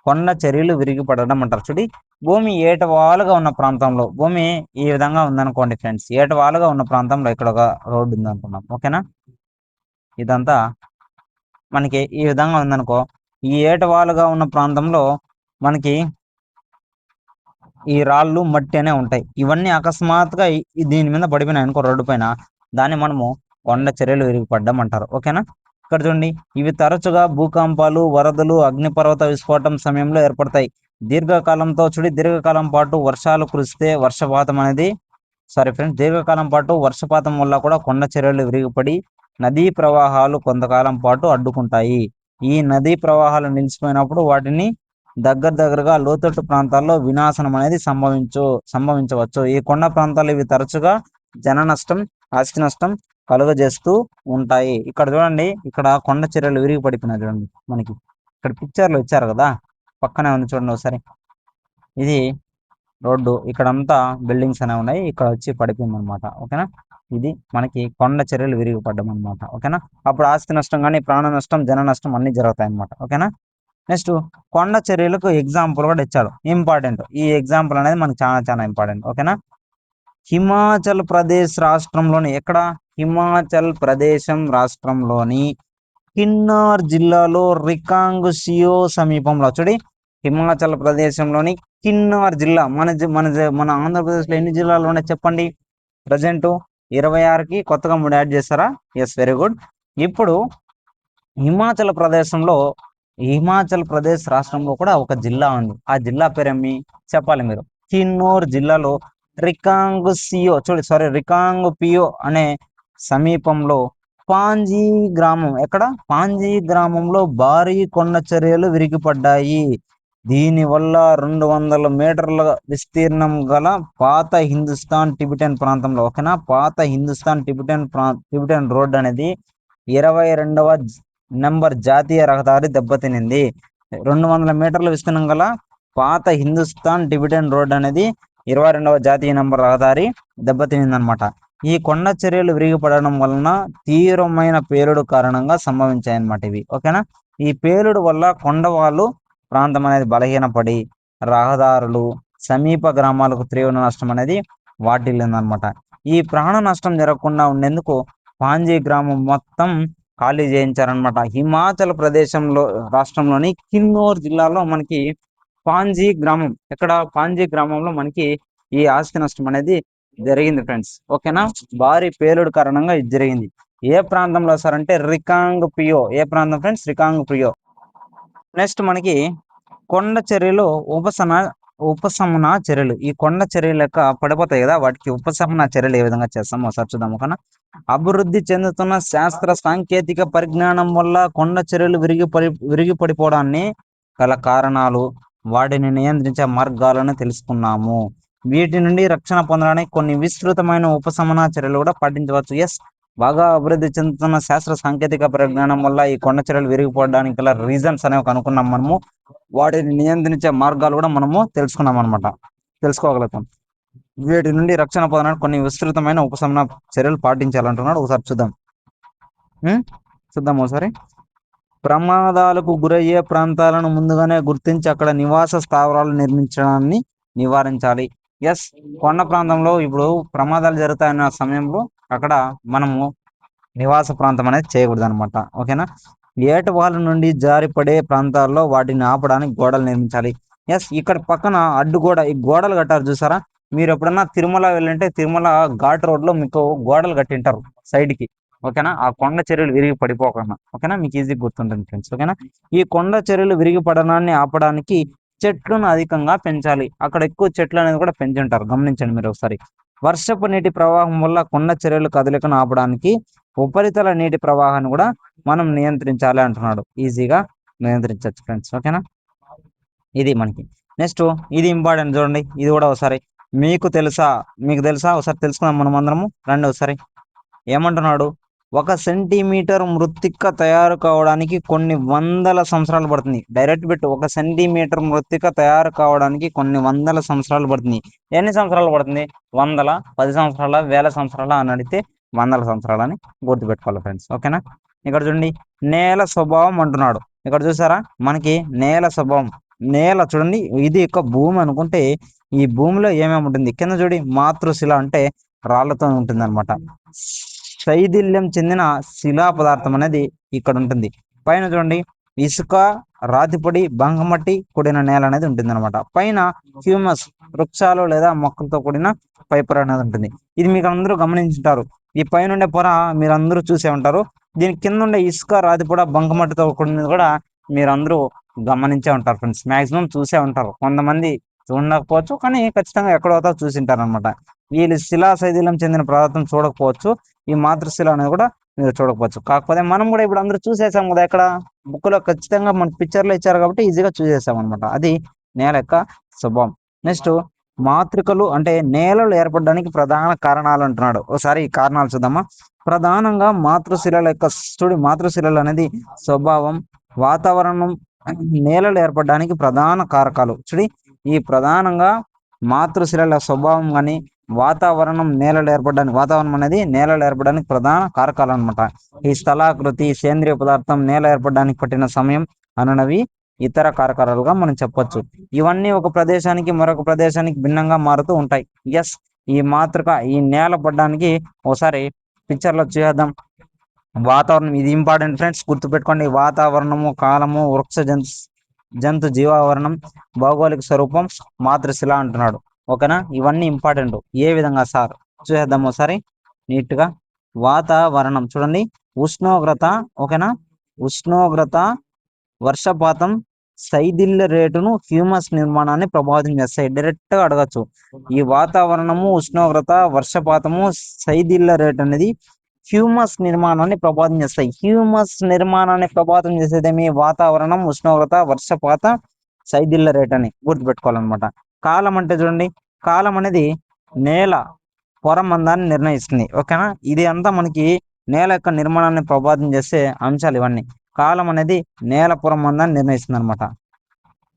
కొండ చర్యలు విరిగిపడడం అంటారు. చూడి, భూమి ఏటవాలుగా ఉన్న ప్రాంతంలో, భూమి ఈ విధంగా ఉందనుకోండి ఫ్రెండ్స్. ఏటవాలుగా ఉన్న ప్రాంతంలో ఇక్కడ ఒక రోడ్డు ఉంది అనుకున్నాం, ఓకేనా. ఇదంతా మనకి ఈ విధంగా ఉందనుకో. ఈ ఏటవాలుగా ఉన్న ప్రాంతంలో మనకి ఈ రాళ్ళు, మట్టి అనే ఉంటాయి. ఇవన్నీ అకస్మాత్తుగా దీని మీద పడిపోయినాయి అనుకో, రోడ్డు పైన, దాన్ని మనము కొండ చర్యలు విరిగిపడ్డం అంటారు, ఓకేనా. ఇక్కడ చూడండి, ఇవి తరచుగా భూకంపాలు, వరదలు, అగ్నిపర్వత విస్ఫోటం సమయంలో ఏర్పడతాయి. దీర్ఘకాలం పాటు వర్షాలు కురిస్తే వర్షపాతం అనేది దీర్ఘకాలం పాటు వర్షపాతం వల్ల కూడా కొండ చర్యలు విరిగిపడి నదీ ప్రవాహాలు కొంతకాలం పాటు అడ్డుకుంటాయి. ఈ నదీ ప్రవాహాలు నిలిచిపోయినప్పుడు వాటిని దగ్గరగా లోతట్టు ప్రాంతాల్లో వినాశనం అనేది సంభవించవచ్చు. ఈ కొండ ప్రాంతాలు ఇవి తరచుగా జన నష్టం, ఆస్తి నష్టం కలుగజేస్తూ ఉంటాయి. ఇక్కడ చూడండి, ఇక్కడ కొండ చర్యలు విరిగి పడిపోయినాయి చూడండి. మనకి ఇక్కడ పిక్చర్లు ఇచ్చారు కదా, పక్కనే ఉంది చూడండి ఒకసారి. ఇది రోడ్డు, ఇక్కడంతా బిల్డింగ్స్ అనేవి ఉన్నాయి. ఇక్కడ వచ్చి పడిపోయింది అనమాట, ఓకేనా. ఇది మనకి కొండ చర్యలు విరిగిపడ్డం అనమాట, ఓకేనా. అప్పుడు ఆస్తి నష్టం కానీ, ప్రాణ నష్టం, జన నష్టం అన్ని జరుగుతాయి అనమాట, ఓకేనా. నెక్స్ట్, కొండ చర్యలకు ఎగ్జాంపుల్ కూడా ఇచ్చాడు, ఇంపార్టెంట్. ఈ ఎగ్జాంపుల్ అనేది మనకు చాలా ఇంపార్టెంట్, ఓకేనా. హిమాచల్ ప్రదేశ్ రాష్ట్రంలోని హిమాచల్ ప్రదేశం రాష్ట్రంలోని కిన్నౌర్ జిల్లాలో రికాంగ్ సియో సమీపంలో చూడి, హిమాచల్ ప్రదేశంలోని కిన్నౌర్ జిల్లా. మన ఆంధ్రప్రదేశ్లో ఎన్ని జిల్లాలు ఉన్నాయి చెప్పండి? ప్రజెంట్ 26కి కొత్తగా 3 యాడ్ చేస్తారా? Yes, very good. ఇప్పుడు హిమాచల్ ప్రదేశ్ రాష్ట్రంలో కూడా ఒక జిల్లా ఉంది. ఆ జిల్లా పేరేమి చెప్పాలి మీరు? కిన్నౌర్ జిల్లాలో రికాంగ్ పియో అనే సమీపంలో పాంజీ గ్రామం, పాంజీ గ్రామంలో భారీ కొండ చర్యలు విరిగిపడ్డాయి. దీనివల్ల 200 మీటర్ల విస్తీర్ణం గల పాత హిందుస్థాన్ టిబెటన్ ప్రాంతంలో, ఓకేనా, పాత హిందుస్థాన్ టిబెటన్ రోడ్ అనేది 22వ నంబర్ జాతీయ రహదారి దెబ్బతినింది. 200 మీటర్ల విస్తీర్ణం గల పాత హిందుస్థాన్ టిబెటన్ రోడ్ అనేది 22వ జాతీయ నంబర్ రహదారి దెబ్బతినిందనమాట. ఈ కొండ చర్యలు విరిగిపడడం వలన తీవ్రమైన పేలుడు కారణంగా సంభవించాయన్నమాట ఇవి, ఓకేనా. ఈ పేలుడు వల్ల కొండవాళ్ళు ప్రాంతం అనేది బలహీనపడి రహదారులు, సమీప గ్రామాలకు తీవ్ర నష్టం అనేది వాటిల్లిందనమాట. ఈ ప్రాణ నష్టం జరగకుండా ఉండేందుకు పాంజీ గ్రామం మొత్తం ఖాళీ చేయించారనమాట. హిమాచల్ ప్రదేశంలో రాష్ట్రంలోని కిన్నౌర్ జిల్లాలో మనకి పాంజీ గ్రామం, పాంజీ గ్రామంలో మనకి ఈ ఆస్తి నష్టం అనేది జరిగింది ఫ్రెండ్స్, ఓకేనా. భారీ పేలుడు కారణంగా ఇది జరిగింది. ఏ ప్రాంతంలో సార్ అంటే రికాంగ్ పియో. ఏ ప్రాంతం ఫ్రెండ్స్? రికాంగ్ పియో. నెక్స్ట్ మనకి కొండ చర్యలు ఉపశమన చర్యలు. ఈ కొండ చర్యలు లెక్క పడిపోతాయి గదా! వాటికి ఉపశమన చర్యలు ఏ విధంగా చేస్తామో ఒకసారి చూద్దాం ఓకేనా? అభివృద్ధి చెందుతున్న శాస్త్ర సాంకేతిక పరిజ్ఞానం వల్ల కొండ చర్యలు విరిగి పడిపోవడాన్ని గల కారణాలు, వాటిని నియంత్రించే మార్గాలను తెలుసుకున్నాము. వీటి నుండి రక్షణ పొందడానికి కొన్ని విస్తృతమైన ఉపశమన చర్యలు కూడా పాటించవచ్చు. యెస్. బాగా అభివృద్ధి చెందుతున్న శాస్త్ర సాంకేతిక పరిజ్ఞానం వల్ల ఈ కొండ చర్యలు విరిగిపోవడానికి గల రీజన్స్ అనేవి కనుక్కున్నాం మనము. వాటిని నియంత్రించే మార్గాలు కూడా మనము తెలుసుకున్నామనమాట. తెలుసుకోగలుగుతాం. వీటి నుండి రక్షణ పొందడానికి కొన్ని విస్తృతమైన ఉపశమన చర్యలు పాటించాలంటున్నాడు. ఒకసారి చూద్దాం. చూద్దాం ఒకసారి. ప్రమాదాలకు గురయ్యే ప్రాంతాలను ముందుగానే గుర్తించి అక్కడ నివాస స్థావరాలు నిర్మించడాన్ని నివారించాలి. ఎస్. కొండ ప్రాంతంలో ఇప్పుడు ప్రమాదాలు జరుగుతాయన్న సమయంలో అక్కడ మనము నివాస ప్రాంతం అనేది చేయకూడదు అనమాట. ఓకేనా? ఏటవాళ్ళ నుండి జారిపడే ప్రాంతాల్లో వాటిని ఆపడానికి గోడలు నిర్మించాలి. ఎస్. ఇక్కడ పక్కన అడ్డుగోడ, ఈ గోడలు కట్టారు చూసారా? మీరు ఎప్పుడన్నా తిరుమల వెళ్ళంటే తిరుమల ఘాట్ రోడ్ లో మీకు గోడలు కట్టింటారు సైడ్ కి. ఓకేనా? ఆ కొండ చర్యలు విరిగి పడిపోకుండా. ఓకేనా? మీకు ఈజీ గుర్తుంటుంది ఫ్రెండ్స్. ఓకేనా? ఈ కొండ చర్యలు విరిగి పడడాన్ని ఆపడానికి చెట్లను అధికంగా పెంచాలి. అక్కడ ఎక్కువ చెట్లు అనేది కూడా పెంచుంటారు. గమనించండి మీరు ఒకసారి. వర్షపు నీటి ప్రవాహం వల్ల కొండ చర్యలు కదలికను ఆపడానికి ఉపరితల నీటి ప్రవాహాన్ని కూడా మనం నియంత్రించాలి అంటున్నాడు. ఈజీగా నియంత్రించవచ్చు ఫ్రెండ్స్. ఓకేనా? ఇది మనకి నెక్స్ట్. ఇది ఇంపార్టెంట్ చూడండి. ఇది కూడా ఒకసారి మీకు తెలుసా ఒకసారి తెలుసుకుందాం మనం అందరము. రండి ఒకసారి. ఏమంటున్నాడు? 1 సెంటీమీటర్ మృత్తిక తయారు కావడానికి కొన్ని వందల సంవత్సరాలు పడుతుంది. డైరెక్ట్ బిట్ 1 సెంటీమీటర్ మృత్తిక తయారు కావడానికి కొన్ని వందల సంవత్సరాలు పడుతుంది. ఎన్ని సంవత్సరాలు పడుతుంది? 100, 10 సంవత్సరాల, 1000 సంవత్సరాల అని అడిగితే 100 సంవత్సరాలని గుర్తుపెట్టుకోవాలి ఫ్రెండ్స్. ఓకేనా? ఇక్కడ చూడండి. నేల స్వభావం అంటున్నాడు. ఇక్కడ చూసారా? మనకి నేల స్వభావం. నేల చూడండి, ఇది ఒక భూమి అనుకుంటే ఈ భూమిలో ఏమేమి ఉంటుంది? కింద చూడి మాతృశిల అంటే రాళ్లతో ఉంటుంది అనమాట. శైథిల్యం చెందిన శిలా పదార్థం అనేది ఇక్కడ ఉంటుంది. పైన చూడండి, ఇసుక, రాతిపొడి, బంకమట్టి కూడిన నేల అనేది ఉంటుంది అనమాట. పైన హ్యూమస్, వృక్షాలు లేదా మొక్కలతో కూడిన పైపొర అనేది ఉంటుంది. ఇది మీకు అందరూ గమనించుంటారు. ఈ పైన ఉండే పొర మీరు అందరూ చూసే ఉంటారు. దీని కింద ఉండే ఇసుక, రాతిపొడ, బంకమట్టితో కూడినది కూడా మీరు అందరూ గమనించే ఉంటారు ఫ్రెండ్స్. మాక్సిమం చూసే ఉంటారు. కొంతమంది చూడకపోవచ్చు, కానీ ఖచ్చితంగా ఎక్కడో చూసింటారు అనమాట. వీళ్ళు శిలా శైథిల్యం చెందిన పదార్థం చూడకపోవచ్చు. ఈ మాతృశిల అనేది కూడా మీరు చూడకపోవచ్చు. కాకపోతే మనం కూడా ఇప్పుడు అందరూ చూసేసాం కదా, ఎక్కడ బుక్ లో ఖచ్చితంగా మన పిక్చర్ లో ఇచ్చారు కాబట్టి ఈజీగా చూసేసాం అనమాట. అది నేల యొక్క స్వభావం. నెక్స్ట్, మాతృకలు అంటే నేలలు ఏర్పడడానికి ప్రధాన కారణాలు అంటున్నాడు. ఒకసారి ఈ కారణాలు చూద్దామా. ప్రధానంగా మాతృశిలల యొక్క మాతృశిలలు అనేది స్వభావం, వాతావరణం, నేలలు ఏర్పడడానికి ప్రధాన కారకాలు. చూడి, ఈ ప్రధానంగా మాతృశిలల స్వభావం కానీ వాతావరణం అనేది నేలలు ఏర్పడడానికి ప్రధాన కారకాలు అనమాట. ఈ స్థలాకృతి, సేంద్రియ పదార్థం, నేల ఏర్పడడానికి పట్టిన సమయం అనునవి ఇతర కారకాలుగా మనం చెప్పొచ్చు. ఇవన్నీ ఒక ప్రదేశానికి మరొక ప్రదేశానికి భిన్నంగా మారుతూ ఉంటాయి. ఎస్. ఈ నేల పడడానికి ఒకసారి పిక్చర్ లో చూద్దాం. వాతావరణం, ఇది ఇంపార్టెంట్ ఫ్రెండ్స్, గుర్తుపెట్టుకోండి. వాతావరణము, కాలము, వృక్ష జంతు జీవావరణం, భౌగోళిక స్వరూపం, మాతృశిల అంటున్నాడు. ఓకేనా? ఇవన్నీ ఇంపార్టెంట్. ఏ విధంగా సార్? చూసేద్దాం ఒకసారి నీట్ గా. వాతావరణం చూడండి, ఉష్ణోగ్రత. ఓకేనా? ఉష్ణోగ్రత, వర్షపాతం, శైథిల్య రేటును, హ్యూమస్ నిర్మాణాన్ని ప్రభావితం చేస్తాయి. డైరెక్ట్ గా అడగచ్చు. ఈ వాతావరణము, ఉష్ణోగ్రత, వర్షపాతము, శైథిల్య రేట్ అనేది హ్యూమస్ నిర్మాణాన్ని ప్రభావితం చేస్తాయి. హ్యూమస్ నిర్మాణాన్ని ప్రభావితం చేసేదేమి? వాతావరణం, ఉష్ణోగ్రత, వర్షపాత, శైథిల్య రేట్ అని గుర్తుపెట్టుకోవాలన్నమాట. కాలం అంటే చూడండి, కాలం అనేది నేల పొర మందాన్ని నిర్ణయిస్తుంది. ఓకేనా? ఇది అంతా మనకి నేల యొక్క నిర్మాణాన్ని ప్రభావితం చేసే అంశాలు ఇవన్నీ. కాలం అనేది నేల పొర మందాన్ని నిర్ణయిస్తుంది అనమాట.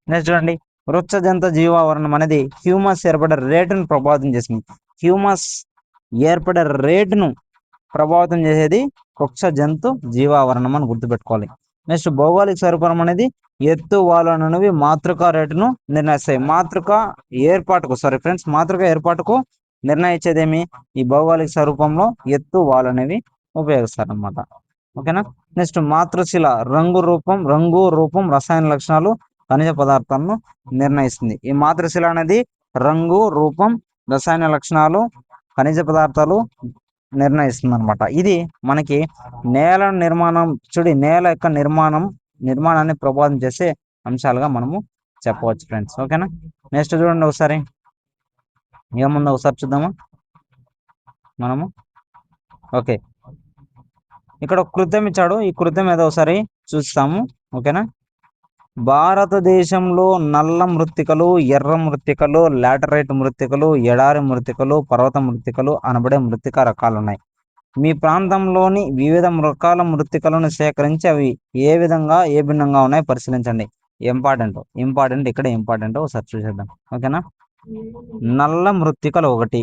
నెక్స్ట్ చూడండి, వృక్ష జంతు జీవావరణం అనేది హ్యూమస్ ఏర్పడే రేటును ప్రభావితం చేస్తుంది. హ్యూమస్ ఏర్పడే రేటును ప్రభావితం చేసేది వృక్ష జంతు జీవావరణం అని గుర్తుపెట్టుకోవాలి. నెక్స్ట్, భౌగోళిక స్వరూపం అనేది ఎత్తు, వాలు అనేవి మాతృక రేటును నిర్ణయిస్తాయి. మాతృక ఏర్పాటుకు నిర్ణయించేదేమి? ఈ భౌగోళిక స్వరూపంలో ఎత్తు, వాలు అనేవి ఉపయోగిస్తారు అనమాట. ఓకేనా? నెక్స్ట్, మాతృశిల రంగు, రూపం, రసాయన లక్షణాలు, ఖనిజ పదార్థాలను నిర్ణయిస్తుంది. ఈ మాతృశిల అనేది రంగు, రూపం, రసాయన లక్షణాలు, ఖనిజ పదార్థాలు నిర్ణయిస్తుంది అనమాట. ఇది మనకి నేల నిర్మాణం, నేల యొక్క నిర్మాణాన్ని ప్రభావితం చేసే అంశాలుగా మనము చెప్పవచ్చు ఫ్రెండ్స్. ఓకేనా. నెక్స్ట్ చూడండి ఒకసారి ఏముందో ఒకసారి చూద్దామా మనము. ఓకే, ఇక్కడ ఒక కృత్యం ఇచ్చాడు. ఈ కృత్యం ఏదో ఒకసారి చూస్తాము. ఓకేనా. భారతదేశంలో నల్ల మృత్తికలు, ఎర్ర మృత్తికలు, లాటరైట్ మృత్తికలు, ఎడారి మృత్తికలు, పర్వత మృత్తికలు అనబడే మృత్తిక రకాలున్నాయి. మీ ప్రాంతంలోని వివిధ రకాల మృత్తికలను సేకరించి అవి ఏ విధంగా ఏ భిన్నంగా ఉన్నాయో పరిశీలించండి. ఇంపార్టెంట్ ఇక్కడ ఇంపార్టెంట్ ఒకసారి చూసేద్దాం. ఓకేనా. నల్ల మృత్తికలు 1,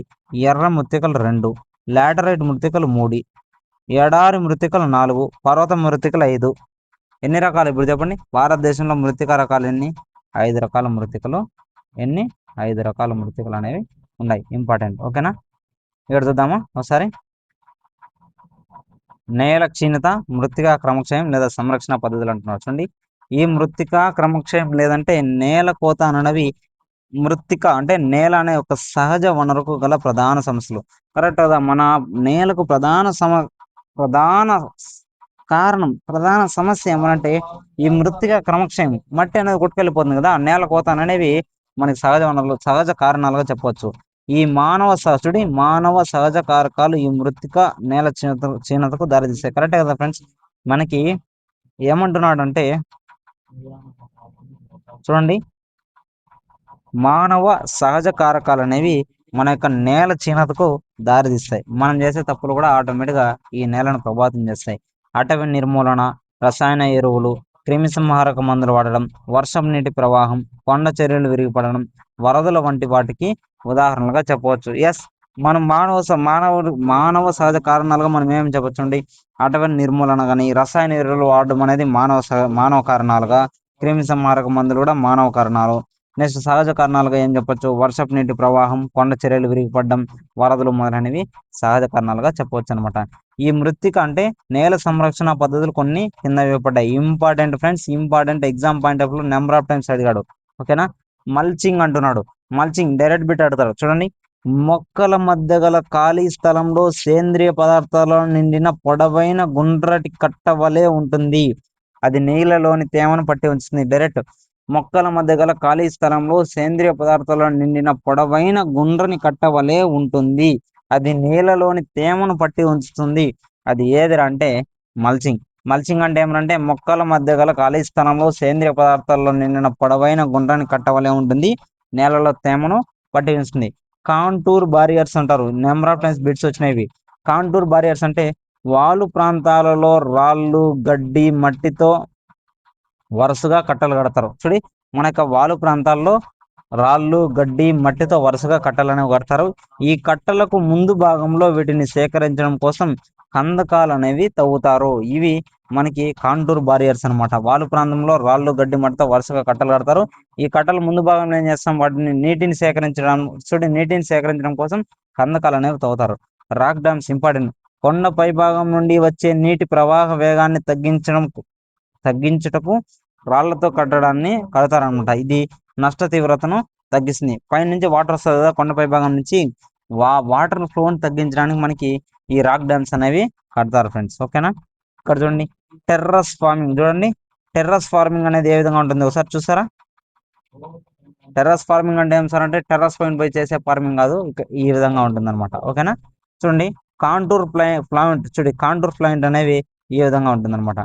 ఎర్ర మృత్తికలు 2, లాటరైట్ మృత్తికలు 3, ఎడారి మృత్తికలు 4, పర్వత మృత్తికలు 5. ఎన్ని రకాలు ఇప్పుడు చెప్పండి. భారతదేశంలో మృత్తిక రకాలు ఎన్ని? 5 రకాల మృత్తికలు. ఎన్ని? 5 రకాల మృత్తికలు అనేవి ఉన్నాయి. ఇంపార్టెంట్. ఓకేనా. ఇక్కడ చూద్దామా ఒకసారి. నేల క్షీణత, మృత్తికా క్రమక్షయం లేదా సంరక్షణ పద్ధతులు అంటున్నారు. చూడండి, ఈ మృత్తికా క్రమక్షయం లేదంటే నేల కోత అనేవి మృత్తిక అంటే నేల అనే ఒక సహజ వనరుకు గల ప్రధాన సమస్యలు. కరెక్ట్ కదా. మన నేలకు ప్రధాన కారణం, ప్రధాన సమస్య ఏమనంటే ఈ మృత్తిక క్రమక్షయం. మట్టి అనేది కొట్టుకెళ్ళిపోతుంది కదా. నేల కోత అనేవి మనకి సహజ వనరులు, సహజ కారణాలుగా చెప్పవచ్చు. ఈ మానవ సహజ కారకాలు ఈ మృత్తిక నేల క్షీణతకు దారితీస్తాయి. కరెక్టే కదా ఫ్రెండ్స్. మనకి ఏమంటున్నాడు అంటే చూడండి, మానవ సహజ కారకాలు అనేవి మన యొక్క నేల క్షీణతకు దారితీస్తాయి. మనం చేసే తప్పులు కూడా ఆటోమేటిక్గా ఈ నేలను ప్రభావితం చేస్తాయి. అటవీ నిర్మూలన, రసాయన ఎరువులు, క్రిమిసంహారక మందులు వాడడం, వర్షం నీటి ప్రవాహం, కొండ చర్యలు విరిగిపడడం, వరదల వంటి వాటికి ఉదాహరణలుగా చెప్పవచ్చు. ఎస్, మనం మానవ సహజ కారణాలుగా మనం ఏమేమి చెప్పొచ్చండి. అటవీ నిర్మూలన కానీ, రసాయన ఎరువులు వాడడం అనేది మానవ కారణాలుగా, క్రిమి సంహారక మందులు కూడా మానవ కారణాలు. నెక్స్ట్ సహజ కారణాలుగా ఏం చెప్పొచ్చు. వర్షపు నీటి ప్రవాహం, కొండ చర్యలు విరిగిపడడం, వరదలు మొదలైనవి సహజ కారణాలుగా చెప్పవచ్చు అనమాట. ఈ మృత్తిక అంటే నేల సంరక్షణ పద్ధతులు కొన్ని కింద ఇవ్వబడ్డాయి. Important friends, important. Exam point of view number of times అడిగాడు. ఓకేనా. మల్చింగ్ అంటున్నాడు. మల్చింగ్ డైరెక్ట్ బిట్ అడుగుతాడు. చూడండి, మొక్కల మధ్య గల ఖాళీ స్థలంలో సేంద్రియ పదార్థాలను నిండిన పొడవైన గుండ్రటి కట్ట వలె ఉంటుంది. అది నీళ్ళలోని తేమను పట్టి ఉంచుతుంది. డైరెక్ట్, మొక్కల మధ్య గల ఖాళీ స్థలంలో సేంద్రియ పదార్థాలను నిండిన పొడవైన గుండ్రని కట్ట వలె ఉంటుంది. అది నీళ్ళలోని తేమను పట్టి ఉంచుతుంది. అది ఏదిరా అంటే మల్చింగ్. మల్చింగ్ అంటే ఏమంటే మొక్కల మధ్య గల ఖాళీ స్థలంలో సేంద్రియ పదార్థాల్లో నిండిన పొడవైన గుండ్రని కట్ట వలె ఉంటుంది. నేలలో తేమను పట్టి ఉంచుతుంది. కాంటూర్ బారియర్స్ అంటారు. నెంబర్ ఆఫ్ టైమ్స్ బిట్స్ వచ్చినాయి. కాంటూర్ బారియర్స్ అంటే వాలు ప్రాంతాలలో రాళ్ళు, గడ్డి, మట్టితో వరుసగా కట్టలు కడతారు. చూడి, మన యొక్క వాలు ప్రాంతాల్లో రాళ్ళు, గడ్డి, మట్టితో వరుసగా కట్టలు అనేవి కడతారు. ఈ కట్టలకు ముందు భాగంలో వీటిని సేకరించడం కోసం కందకాలు అనేవి తవ్వుతారు. ఇవి మనకి కాంటూర్ బారియర్స్ అనమాట. వాలు ప్రాంతంలో రాళ్ళు, గడ్డి, మట్టితో వరుసగా కట్టలు కడతారు. ఈ కట్టల ముందు భాగంలో ఏం చేస్తాం, వాటిని నీటిని సేకరించడం కోసం కందకాలు అనేవి తవ్వుతారు. Rock dams important. కొండ పై భాగం నుండి వచ్చే నీటి ప్రవాహ వేగాన్ని తగ్గించుటకు రాళ్లతో కడతారనమాట. ఇది నష్ట తీవ్రతను తగ్గిస్తుంది. పైనుంచి వాటర్ వస్తుంది కదా కొండపై భాగం నుంచి, వాటర్ ఫ్లోని తగ్గించడానికి మనకి ఈ రాక్ డ్యామ్స్ అనేవి కడతారు ఫ్రెండ్స్. ఓకేనా. ఇక్కడ చూడండి, టెర్రస్ ఫార్మింగ్. చూడండి, టెర్రస్ ఫార్మింగ్ అనేది ఏ విధంగా ఉంటుంది ఒకసారి చూసారా. టెర్రస్ ఫార్మింగ్ అంటే ఏం సార్ అంటే టెర్రస్ పైన పోయి చేసే ఫార్మింగ్ కాదు, ఈ విధంగా ఉంటుంది అనమాట. ఓకేనా. చూడండి, కాంటూర్ ప్లాంట్ అనేవి ఈ విధంగా ఉంటుంది అనమాట.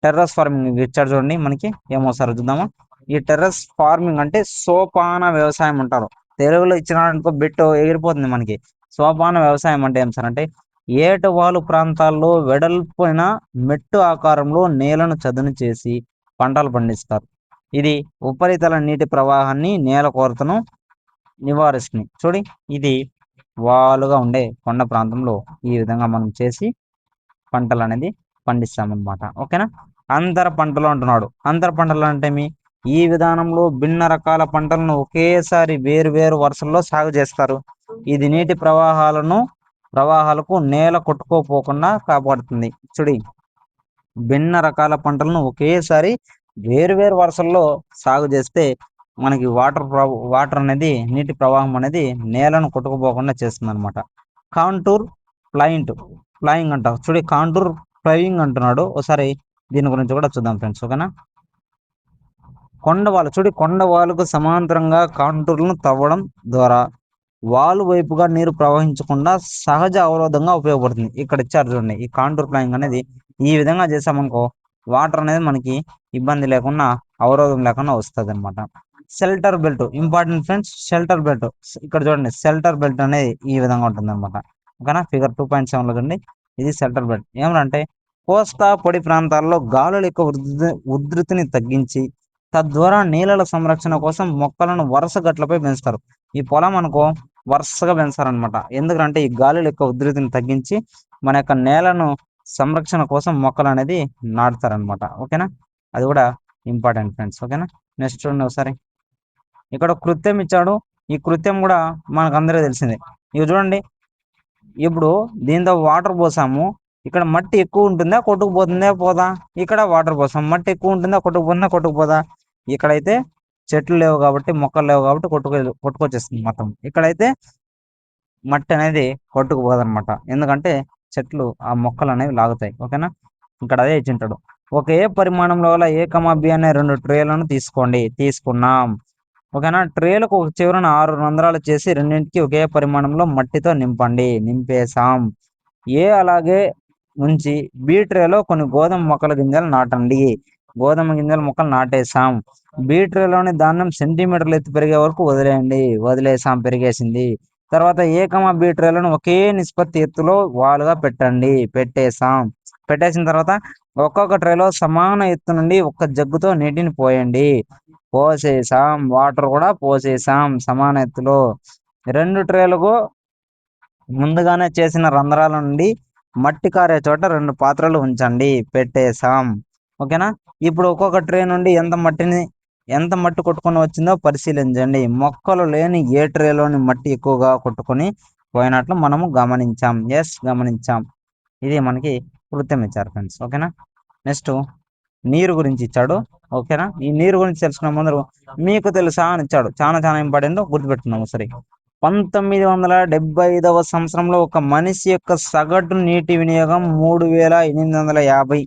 టెర్రస్ ఫార్మింగ్ ఇచ్చాడు చూడండి మనకి. ఏమోసారి చూద్దామా. ఈ టెర్రస్ ఫార్మింగ్ అంటే సోపాన వ్యవసాయం అంటారు. తెలుగులో ఇచ్చినాడనుకో బిట్టు ఎగిరిపోతుంది మనకి. సోపాన వ్యవసాయం అంటే ఏం సార్ అంటే ఏటవాలు ప్రాంతాల్లో వెడల్పోయిన మెట్టు ఆకారంలో నేలను చదును చేసి పంటలు పండిస్తారు. ఇది ఉపరితల నీటి ప్రవాహాన్ని, నేల కొరతను నివారిస్తుంది. చూడి, ఇది వాలుగా ఉండే కొండ ప్రాంతంలో ఈ విధంగా మనం చేసి పంటలు అనేది పండిస్తామన్నమాట. ఓకేనా. అంతర పంటలు అంటున్నాడు. అంతర పంటలు అంటే ఈ విధానంలో భిన్న రకాల పంటలను ఒకేసారి వేరు వరుసల్లో సాగు చేస్తారు. ఇది నీటి ప్రవాహాలకు నేల కొట్టుకోపోకుండా కాపాడుతుంది. చూడి, భిన్న రకాల పంటలను ఒకేసారి వేరు వరుసల్లో సాగు చేస్తే మనకి వాటర్ అనేది, నీటి ప్రవాహం అనేది నేలను కొట్టుకుపోకుండా చేస్తుంది అనమాట. కాంటూర్ ఫ్లయింగ్ అంటారు. చూడి, కాంటూర్ ఫ్లయింగ్ అంటున్నాడు. ఒకసారి దీని గురించి కూడా చూద్దాం ఫ్రెండ్స్. ఓకేనా. కొండవాలు చూడు, కొండవాలుకు సమాంతరంగా కాంటూర్లను తవ్వడం ద్వారా వాలు వైపుగా నీరు ప్రవహించకుండా సహజ అవరోధంగా ఉపయోగపడుతుంది. ఇక్కడ ఇచ్చారు చూడండి, ఈ కాంటూర్ ప్లానింగ్ అనేది ఈ విధంగా చేసామనుకో వాటర్ అనేది మనకి ఇబ్బంది లేకుండా, అవరోధం లేకుండా వస్తుంది అనమాట. Shelter belt important friends. Shelter belt ఇక్కడ చూడండి, షెల్టర్ బెల్ట్ అనేది ఈ విధంగా ఉంటుంది అనమాట. ఓకేనా, ఫిగర్ 2.7 లో చూడండి, ఇది షెల్టర్ బెల్ట్. ఏమంటే కోస్తా పొడి ప్రాంతాల్లో గాలుల యొక్క ఉధృతిని తగ్గించి తద్వారా నీళ్ళల సంరక్షణ కోసం మొక్కలను వరుస గట్లపై పెంచుతారు. ఈ పొలం అనుకో వరుసగా పెంచారనమాట. ఎందుకంటే ఈ గాలుల యొక్క ఉధృతిని తగ్గించి మన యొక్క నేలను సంరక్షణ కోసం మొక్కలు అనేది నాటుతారనమాట. ఓకేనా, అది కూడా ఇంపార్టెంట్ ఫ్రెండ్స్. ఓకేనా, నెక్స్ట్ చూడండి ఒకసారి, ఇక్కడ కృత్యం ఇచ్చాడు. ఈ కృత్యం కూడా మనకు అందరికీ తెలిసిందే. ఇవి చూడండి, ఇప్పుడు దీంతో వాటర్ పోసాము, ఇక్కడ మట్టి ఎక్కువ ఉంటుందా కొట్టుకుపోతుందా పోదా, ఇక్కడ వాటర్ పోసాం, మట్టి ఎక్కువ ఉంటుందా కొట్టుకుపోతుందా కొట్టుకుపోదా. ఇక్కడైతే చెట్లు లేవు కాబట్టి, మొక్కలు లేవు కాబట్టి కొట్టుకొచ్చేస్తుంది మొత్తం. ఇక్కడైతే మట్టి అనేది కొట్టుకుపోదనమాట, ఎందుకంటే చెట్లు ఆ మొక్కలు అనేవి లాగుతాయి. ఓకేనా, ఇక్కడ అదే ఇచ్చింటాడు. ఒకే పరిమాణంలో గల ఏ, బి అనే 2 ట్రేలను తీసుకున్నాం. ఓకేనా, ట్రేలకు ఒక చివరన 6 రంధ్రాలు చేసి రెండింటికి ఒకే పరిమాణంలో మట్టితో నింపేశాం. ఏ అలాగే ఉంచి బి ట్రేలో కొన్ని గోధుమ మొక్కల గింజలు నాటండి. గోధుమ గింజల మొక్కలు నాటేసాం. బి ట్రేలోని ధాన్యం సెంటీమీటర్లు ఎత్తు పెరిగే వరకు వదిలేసాం, పెరిగేసింది. తర్వాత ఏ, బి ట్రేలను ఒకే నిష్పత్తి ఎత్తులో వాలుగా పెట్టేసిన తర్వాత ఒక్కొక్క ట్రేలో సమాన ఎత్తు నుండి ఒక్క జగ్గుతో నీటిని పోసేసాం. వాటర్ కూడా పోసేసాం సమాన ఎత్తులో. 2 ట్రేలకు ముందుగానే చేసిన రంధ్రాల నుండి మట్టి కారే చోట 2 పాత్రలు ఉంచండి, పెట్టేసాం. ఓకేనా, ఇప్పుడు ఒక్కొక్క ట్రే నుండి ఎంత మట్టి కొట్టుకొని వచ్చిందో పరిశీలించండి. మొక్కలు లేని ఏ ట్రేలోని మట్టి ఎక్కువగా కొట్టుకొని పోయినట్లు మనము గమనించాం. ఇది మనకి కృత్యం ఇచ్చారు ఫ్రెండ్స్. ఓకేనా, నెక్స్ట్ నీరు గురించి ఇచ్చాడు. ఓకేనా, ఈ నీరు గురించి తెలుసుకున్న ముందు మీకు తెలుసా అని ఇచ్చాడు. చాలా ఇంపార్టెంట్, గుర్తుపెట్టుకున్నాము సరే. 1975వ సంవత్సరంలో ఒక మనిషి యొక్క సగటు నీటి వినియోగం 3850,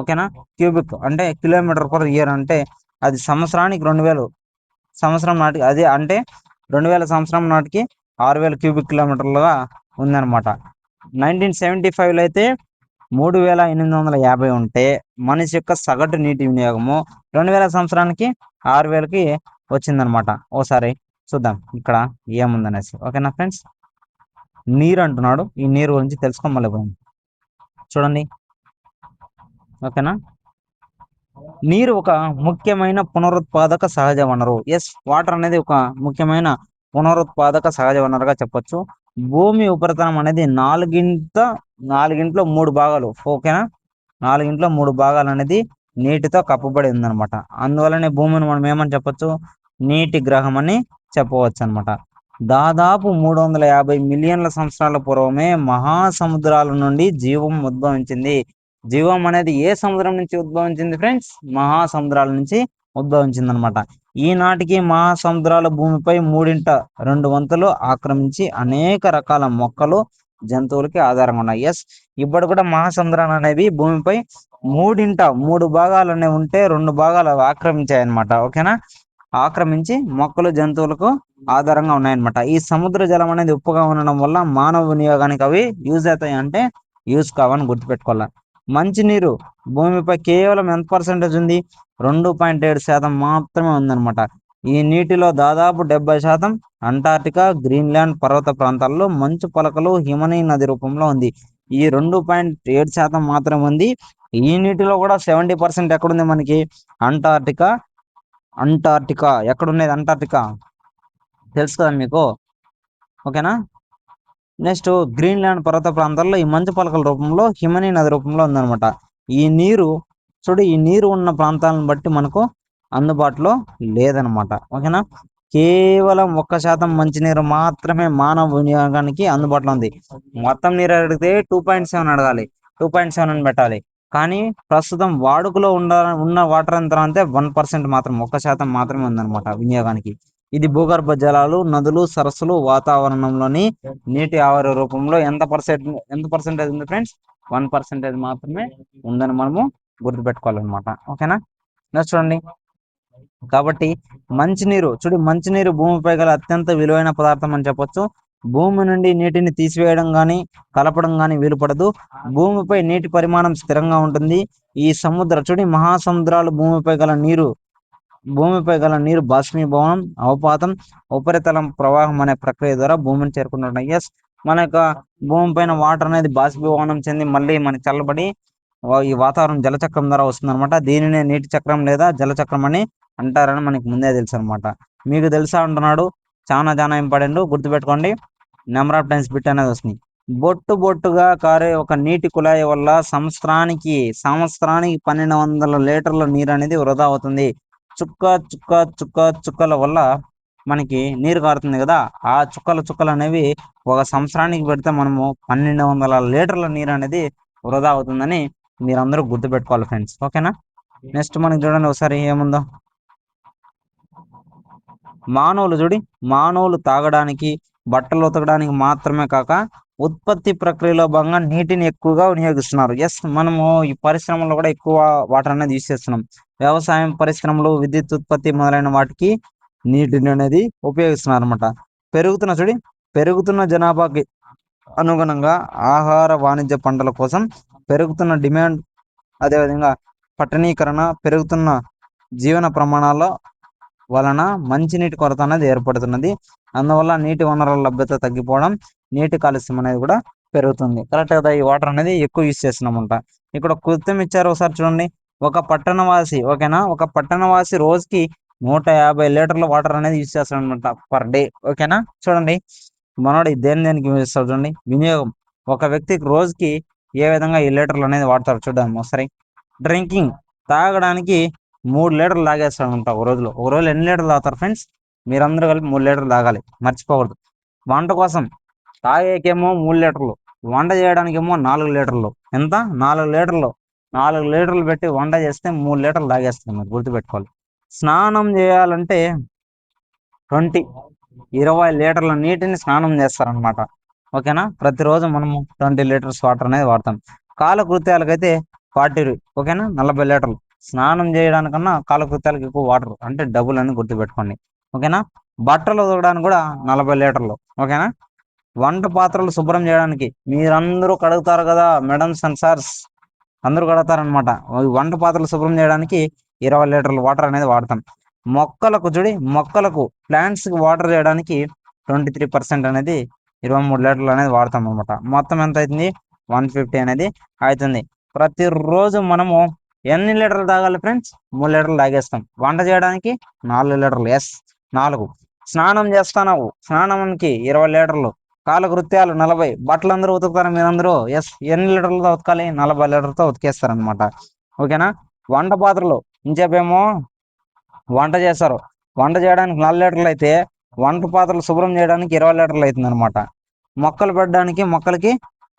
ఓకేనా, క్యూబిక్ అంటే కిలోమీటర్ పర్ ఇయర్. అంటే అది సంవత్సరానికి 2000, సంవత్సరం నాటికి అది అంటే 2000 సంవత్సరం నాటికి 6000 క్యూబిక్ కిలోమీటర్లుగా ఉందన్నమాట. 1975లో అయితే 3850 ఉంటే మనిషి యొక్క సగటు నీటి వినియోగము 2000 సంవత్సరానికి 6000కి వచ్చిందనమాట. ఓసారి చూద్దాం ఇక్కడ ఏముందనేసి. ఓకేనా ఫ్రెండ్స్, నీరు అంటున్నాడు. ఈ నీరు గురించి తెలుసుకోమలే చూడండి. ఓకేనా, నీరు ఒక ముఖ్యమైన పునరుత్పాదక సహజ వనరు. ఎస్, వాటర్ అనేది ఒక ముఖ్యమైన పునరుత్పాదక సహజ వనరుగా చెప్పొచ్చు. భూమి ఉపరితలం అనేది నాలుగింట్లో 3 భాగాలు. ఓకేనా, 4ఇంట్లో 3 భాగాలు అనేది నీటితో కప్పబడి ఉందన్నమాట. అందువల్లనే భూమిని మనం ఏమని చెప్పొచ్చు, నీటి గ్రహం అని చెప్పవచ్చు అనమాట. దాదాపు 350 మిలియన్ల సంవత్సరాల పూర్వమే మహాసముద్రాల నుండి జీవం ఉద్భవించింది. జీవం అనేది ఏ సముద్రం నుంచి ఉద్భవించింది ఫ్రెండ్స్? మహాసముద్రాల నుంచి ఉద్భవించింది అనమాట. ఈనాటికి మహాసముద్రాల భూమిపై 2 వంతులు ఆక్రమించి అనేక రకాల మొక్కలు, జంతువులకి ఆధారంగా ఉన్నాయి. ఎస్, ఇప్పుడు కూడా మహాసముద్రాలు అనేవి భూమిపై 3 భాగాలు అనేవి ఉంటే 2 భాగాలు ఆక్రమించాయి అనమాట. ఓకేనా, ఆక్రమించి మొక్కలు, జంతువులకు ఆధారంగా ఉన్నాయన్నమాట. ఈ సముద్ర జలం అనేది ఉప్పుగా ఉండడం వల్ల మానవ వినియోగానికి అవి యూజ్ అవుతాయి అంటే యూజ్ కావని గుర్తుపెట్టుకోవాలి. మంచినీరు భూమిపై కేవలం ఎంత పర్సెంటేజ్ ఉంది? 2.7% మాత్రమే ఉందన్నమాట. ఈ నీటిలో దాదాపు 70% అంటార్టికా, గ్రీన్లాండ్ పర్వత ప్రాంతాల్లో మంచు పలకలు, హిమనీ నది రూపంలో ఉంది. ఈ 2.7% మాత్రమే ఉంది. ఈ నీటిలో కూడా 70% ఎక్కడుంది మనకి? అంటార్టికా ఎక్కడున్నది? అంటార్టికా తెలుసు కదా మీకు. ఓకేనా, నెక్స్ట్ గ్రీన్లాండ్ పర్వత ప్రాంతాల్లో ఈ మంచు పలకల రూపంలో, హిమనీ నది రూపంలో ఉందన్నమాట. ఈ నీరు ఉన్న ప్రాంతాలను బట్టి మనకు అందుబాటులో లేదనమాట. ఓకేనా, కేవలం 1% మంచినీరు మాత్రమే మానవ వినియోగానికి అందుబాటులో ఉంది. మొత్తం నీరు అడిగితే 2.7 అడగాలి, 2.7 అని పెట్టాలి. కానీ ప్రస్తుతం వాడుకలో ఉన్న వాటర్ ఎంత అంటే 1% మాత్రం, 1% మాత్రమే ఉందన్నమాట వినియోగానికి. ఇది భూగర్భ జలాలు, నదులు, సరస్సులు, వాతావరణంలోని నీటి ఆవిరి రూపంలో ఎంత పర్సెంటేజ్ ఉంది ఫ్రెండ్స్? 1% మాత్రమే ఉందని మనము గుర్తుపెట్టుకోవాలన్నమాట. ఓకేనా, నెక్స్ట్ చూడండి, కాబట్టి మంచినీరు చూడు, మంచినీరు భూమిపై గల అత్యంత విలువైన పదార్థం అని చెప్పొచ్చు. భూమి నుండి నీటిని తీసివేయడం గాని, కలపడం గాని వీలు పడదు. భూమిపై నీటి పరిమాణం స్థిరంగా ఉంటుంది. ఈ సముద్ర చూడు, మహాసముద్రాలు భూమిపై గల నీరు బాష్పీభవనం, అవపాతం, ఉపరితలం ప్రవాహం అనే ప్రక్రియ ద్వారా భూమిని చేరుకుంటున్నాయి. ఎస్, మన యొక్క భూమి పైన వాటర్ అనేది బాష్పీభవనం చెంది మళ్ళీ మనకి చల్లబడి ఈ వాతావరణం జలచక్రం ద్వారా వస్తుందన్నమాట. దీనినే నీటి చక్రం లేదా జలచక్రం అని అంటారని మనకి ముందే తెలుసు అనమాట. మీకు తెలుసా అంటున్నాడు. చాలా చాలా ఇంపార్టెంట్, గుర్తుపెట్టుకోండి. నెంబర్ ఆఫ్ టైమ్స్ బిట్ అనేది వస్తుంది. బొట్టు బొట్టుగా కారే ఒక నీటి కుళాయి వల్ల సంవత్సరానికి 1200 లీటర్ల నీరు అనేది వృధా అవుతుంది. చుక్క చుక్క చుక్క చుక్కల వల్ల మనకి నీరు కారుతుంది కదా, ఆ చుక్కలు చుక్కలు అనేవి ఒక సంవత్సరానికి పెడితే మనము 1200 లీటర్ల నీరు అనేది వృధా అవుతుందని మీరందరూ గుర్తుపెట్టుకోవాలి ఫ్రెండ్స్. ఓకేనా? నెక్స్ట్ మనకి చూడండి ఒకసారి ఏముందో. మానవులు తాగడానికి, బట్టలు ఉతకడానికి మాత్రమే కాక ఉత్పత్తి ప్రక్రియలో భాగంగా నీటిని ఎక్కువగా వినియోగిస్తున్నారు. ఎస్, మనము ఈ పరిశ్రమలో కూడా ఎక్కువ వాటర్ అనేది యూస్ చేస్తున్నాం. వ్యవసాయం, పరిశ్రమలు, విద్యుత్ ఉత్పత్తి మొదలైన వాటికి నీటిని అనేది ఉపయోగిస్తున్నారు అనమాట. పెరుగుతున్న జనాభాకి అనుగుణంగా ఆహార వాణిజ్య పంటల కోసం పెరుగుతున్న డిమాండ్, అదేవిధంగా పట్టణీకరణ, పెరుగుతున్న జీవన ప్రమాణాల వలన మంచినీటి కొరత అనేది ఏర్పడుతున్నది. అందువల్ల నీటి వనరుల లభ్యత తగ్గిపోవడం, నీటి కాలుష్యం అనేది కూడా పెరుగుతుంది. కరెక్ట్ కదా? ఈ వాటర్ అనేది ఎక్కువ యూస్ చేస్తున్నామంట. ఇక్కడ కృత్యం ఇచ్చారు, ఒకసారి చూడండి. ఒక పట్టణవాసి, ఓకేనా, ఒక పట్టణవాసి రోజుకి 150 లీటర్ల వాటర్ అనేది యూస్ చేస్తాడనమాట పర్ డే. ఓకేనా? చూడండి, మనోడు దేనికి యూస్ చేస్తాడు చూడండి. వినియోగం, ఒక వ్యక్తికి రోజుకి ఏ విధంగా ఈ లీటర్లు అనేది వాడతారు చూద్దాం ఒకసారి. డ్రింకింగ్, తాగడానికి 3 లీటర్లు తాగేస్తాడంట ఒక రోజులో ఎన్ని లీటర్లు తాగుతారు ఫ్రెండ్స్? మీరందరూ కలిపి 3 లీటర్లు తాగాలి, మర్చిపోకూడదు. వంట కోసం తాగేకేమో 3 లీటర్లు, వంట చేయడానికేమో 4 లీటర్లు. ఎంత? 4 లీటర్లు. 4 లీటర్లు పెట్టి వంట చేస్తే 3 లీటర్లు తాగేస్తాం, మీరు గుర్తుపెట్టుకోవాలి. స్నానం చేయాలంటే 20 లీటర్ల నీటిని స్నానం చేస్తారనమాట. ఓకేనా? ప్రతిరోజు మనము 20 లీటర్స్ వాటర్ అనేది వాడతాం. కాలకృత్యాలకైతే 40, ఓకేనా, 40 లీటర్లు. స్నానం చేయడానికన్నా కాలకృత్యాలకు ఎక్కువ వాటర్ అంటే డబుల్ అని గుర్తుపెట్టుకోండి. ఓకేనా? బట్టలు ఉతకడానికి కూడా 40 లీటర్లు. ఓకేనా? వంట పాత్రలు శుభ్రం చేయడానికి మీరందరూ కడుగుతారు కదా మేడమ్స్ అండ్ సార్స్, అందరూ కడతారనమాట. వంట పాత్రలు శుభ్రం చేయడానికి 20 లీటర్ల వాటర్ అనేది వాడతాం. మొక్కలకు ప్లాంట్స్ కి వాటర్ చేయడానికి 23% అనేది 23 లీటర్లు అనేది వాడతాం అనమాట. మొత్తం ఎంత అవుతుంది? 150 అనేది అవుతుంది. ప్రతిరోజు మనము ఎన్ని లీటర్లు తాగాలి ఫ్రెండ్స్? 3 లీటర్లు తాగేస్తాం. వంట చేయడానికి 4 లీటర్లు. ఎస్, 4. స్నానం చేస్తావు, స్నానానికి 20 లీటర్లు. కాలకృత్యాలు 40. బట్టలు అందరూ ఉతుకుతారు మీరందరూ. ఎస్, ఎన్ని లీటర్లతో ఉతకాలి? 40 లీటర్లతో ఉతికేస్తారనమాట. ఓకేనా? వంట పాత్రలు ఇంచేపేమో వంట చేస్తారు. వంట చేయడానికి 4 లీటర్లు అయితే వంట పాత్రలు శుభ్రం చేయడానికి 20 లీటర్లు అవుతుంది అనమాట. మొక్కలకి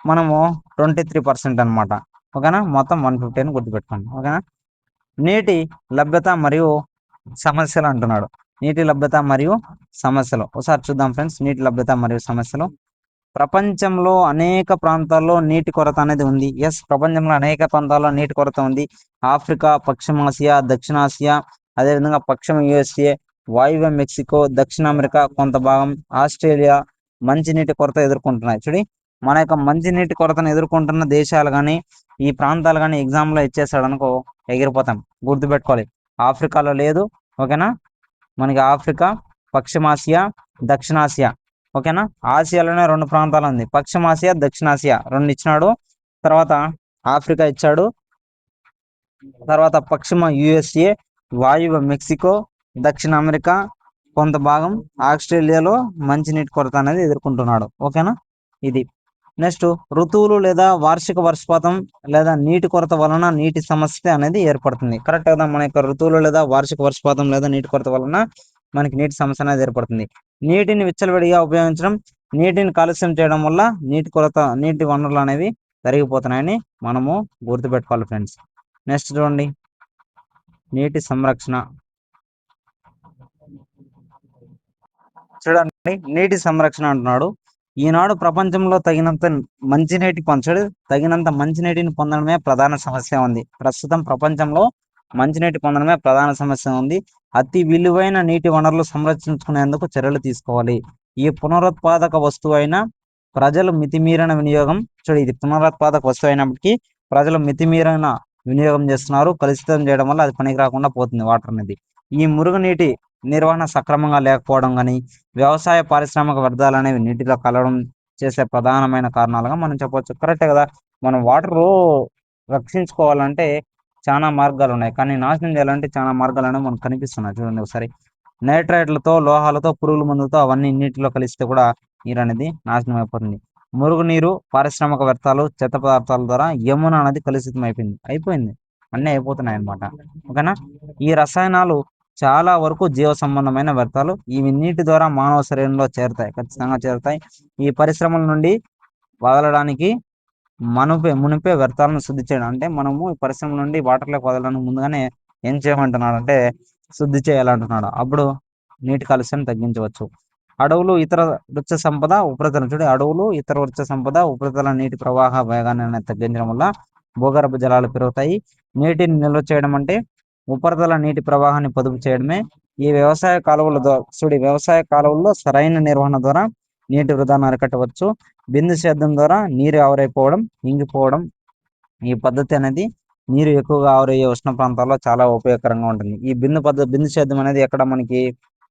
మనము 23% అనమాట. ఓకేనా? మొత్తం 150 అని గుర్తుపెట్టుకోండి. ఓకేనా? నీటి లభ్యత మరియు సమస్యలు అంటున్నాడు. నీటి లభ్యత మరియు సమస్యలు ఒకసారి చూద్దాం ఫ్రెండ్స్. నీటి లభ్యత మరియు సమస్యలు. ప్రపంచంలో అనేక ప్రాంతాల్లో నీటి కొరత అనేది ఉంది. ఎస్, ప్రపంచంలో అనేక ప్రాంతాల్లో నీటి కొరత ఉంది. ఆఫ్రికా, పశ్చిమాసియా, దక్షిణాసియా, అదేవిధంగా పశ్చిమ యుఎస్ఏ, వాయువ్య మెక్సికో, దక్షిణ అమెరికా కొంత భాగం, ఆస్ట్రేలియా మంచినీటి కొరత ఎదుర్కొంటున్నాయి. చూడి, మన యొక్క మంచినీటి కొరతను ఎదుర్కొంటున్న దేశాలు కానీ ఈ ప్రాంతాలు కానీ ఎగ్జామ్లో ఇచ్చేసాడు అనుకో ఎగిరిపోతాం. గుర్తుపెట్టుకోవాలి, ఆఫ్రికాలో లేదు. ఓకేనా? మనకి ఆఫ్రికా, పశ్చిమాసియా, దక్షిణాసియా. ఓకేనా? ఆసియాలోనే 2 ప్రాంతాలు ఉంది, పశ్చిమాసియా, దక్షిణాసియా 2 ఇచ్చినాడు. తర్వాత ఆఫ్రికా ఇచ్చాడు, తర్వాత పశ్చిమ యుఎస్ఏ, వాయువ్య మెక్సికో, దక్షిణ అమెరికా కొంత భాగం, ఆస్ట్రేలియాలో మంచినీటి కొరత అనేది ఎదుర్కొంటున్నాడు. ఓకేనా? ఇది. నెక్స్ట్, ఋతువులు లేదా వార్షిక వర్షపాతం లేదా నీటి కొరత వలన నీటి సమస్య అనేది ఏర్పడుతుంది. కరెక్ట్ కదా? మన యొక్క రుతువులు లేదా వార్షిక వర్షపాతం లేదా నీటి కొరత వలన మనకి నీటి సమస్య అనేది ఏర్పడుతుంది. నీటిని విచ్చలవిడిగా ఉపయోగించడం, నీటిని కాలుష్యం చేయడం వల్ల నీటి వనరులు అనేవి తరిగిపోతున్నాయని మనము గుర్తుపెట్టుకోవాలి ఫ్రెండ్స్. నెక్స్ట్ చూడండి, నీటి సంరక్షణ. చూడండి, నీటి సంరక్షణ అంటున్నాడు. ఈనాడు ప్రపంచంలో తగినంత మంచినీటిని పొందడమే ప్రధాన సమస్య ఉంది. ప్రస్తుతం ప్రపంచంలో మంచినీటి పొందడమే ప్రధాన సమస్య ఉంది. అతి విలువైన నీటి వనరులు సంరక్షించుకునేందుకు చర్యలు తీసుకోవాలి. ఈ పునరుత్పాదక వస్తువైన ప్రజలు మితిమీరిన వినియోగం చూడు, ఇది పునరుత్పాదక వస్తువు అయినప్పటికీ ప్రజలు మితిమీరిన వినియోగం చేస్తున్నారు. కలుషితం చేయడం వల్ల అది పనికి రాకుండా పోతుంది వాటర్ అనేది. ఈ మురుగునీటి నిర్వహణ సక్రమంగా లేకపోవడం కానీ, వ్యవసాయ పారిశ్రామిక వ్యర్థాలు అనేవి నీటిలో కలవడం చేసే ప్రధానమైన కారణాలుగా మనం చెప్పవచ్చు. కరెక్టే కదా! మనం వాటరు రక్షించుకోవాలంటే చాలా మార్గాలు ఉన్నాయి. కానీ నాశనం చేయాలంటే చాలా మార్గాలు అనేవి మనకు కనిపిస్తున్నాయి. చూడండి ఒకసారి. నైట్రైట్లతో, లోహాలతో, పురుగుల మందులతో అవన్నీ నీటిలో కలిస్తే కూడా నీరు అనేది నాశనం అయిపోతుంది. మురుగునీరు, పారిశ్రామిక వ్యర్థాలు, చెత్త పదార్థాల ద్వారా యమున నది కలుషితం అయిపోయింది. అన్నీ అయిపోతున్నాయన్నమాట. ఓకేనా? ఈ రసాయనాలు చాలా వరకు జీవ సంబంధమైన వ్యర్థాలు. ఇవి నీటి ద్వారా మానవ శరీరంలో చేరుతాయి. ఖచ్చితంగా చేరుతాయి. ఈ పరిశ్రమల నుండి వదలడానికి మునిపే వ్యర్థాలను శుద్ధి చేయడం. అంటే మనము ఈ పరిశ్రమ నుండి వాటర్లోకి వదలడానికి ముందుగానే ఏం చేయమంటున్నాడు అంటే శుద్ధి చేయాలంటున్నాడు. అప్పుడు నీటి కాలుష్యాన్ని తగ్గించవచ్చు. అడవులు, ఇతర వృక్ష సంపద ఉపరితలం చూడు, అడవులు, ఇతర వృక్ష సంపద ఉపరితల నీటి ప్రవాహ వేగాన్ని అనేది తగ్గించడం వల్ల భూగర్భ జలాలు పెరుగుతాయి. నీటిని నిల్వ చేయడం అంటే ఉపరితల నీటి ప్రవాహాన్ని పొదుపు చేయడమే. ఈ వ్యవసాయ కాలువల ద్వారా వ్యవసాయ కాలువల్లో సరైన నిర్వహణ ద్వారా నీటి వృధాను అరికట్టవచ్చు. బిందు సేద్యం ద్వారా నీరు ఆవిరైపోవడం, ఇంగిపోవడం. ఈ పద్ధతి అనేది నీరు ఎక్కువగా ఆవిరయ్యే ఉష్ణ ప్రాంతాల్లో చాలా ఉపయోగకరంగా ఉంటుంది. ఈ బిందు సేద్యం అనేది ఎక్కడ మనకి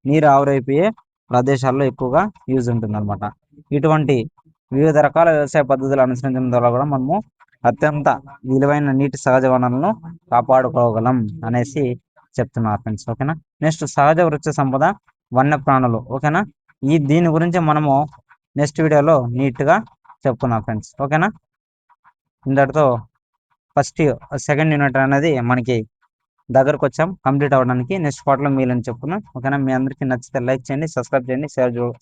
నీరు ఆవిరైపోయే ప్రదేశాల్లో ఎక్కువగా యూజ్ ఉంటుంది అనమాట. ఇటువంటి వివిధ రకాల వ్యవసాయ పద్ధతులు అనుసరించడం ద్వారా కూడా మనము అత్యంత విలువైన నీటి సహజ వనరులను కాపాడుకోగలం అనేసి చెప్తున్నారు ఫ్రెండ్స్. ఓకేనా? నెక్స్ట్ సహజ వృక్ష సంపద, వన్యప్రాణులు. ఓకేనా? దీని గురించి మనము నెక్స్ట్ వీడియోలో నీట్గా చెప్పుకున్నాం ఫ్రెండ్స్. ఓకేనా? ఇంతటితో సెకండ్ యూనిట్ అనేది మనకి దగ్గరకు వచ్చాం కంప్లీట్ అవ్వడానికి. నెక్స్ట్ పార్ట్లో మీలని చెప్పుకున్నాం. ఓకేనా? మీ అందరికీ నచ్చితే లైక్ చేయండి, సబ్స్క్రైబ్ చేయండి,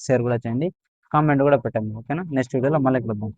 షేర్ కూడా చేయండి, కామెంట్ కూడా పెట్టండి. ఓకేనా? నెక్స్ట్ వీడియోలో మళ్ళీ కలుద్దాం.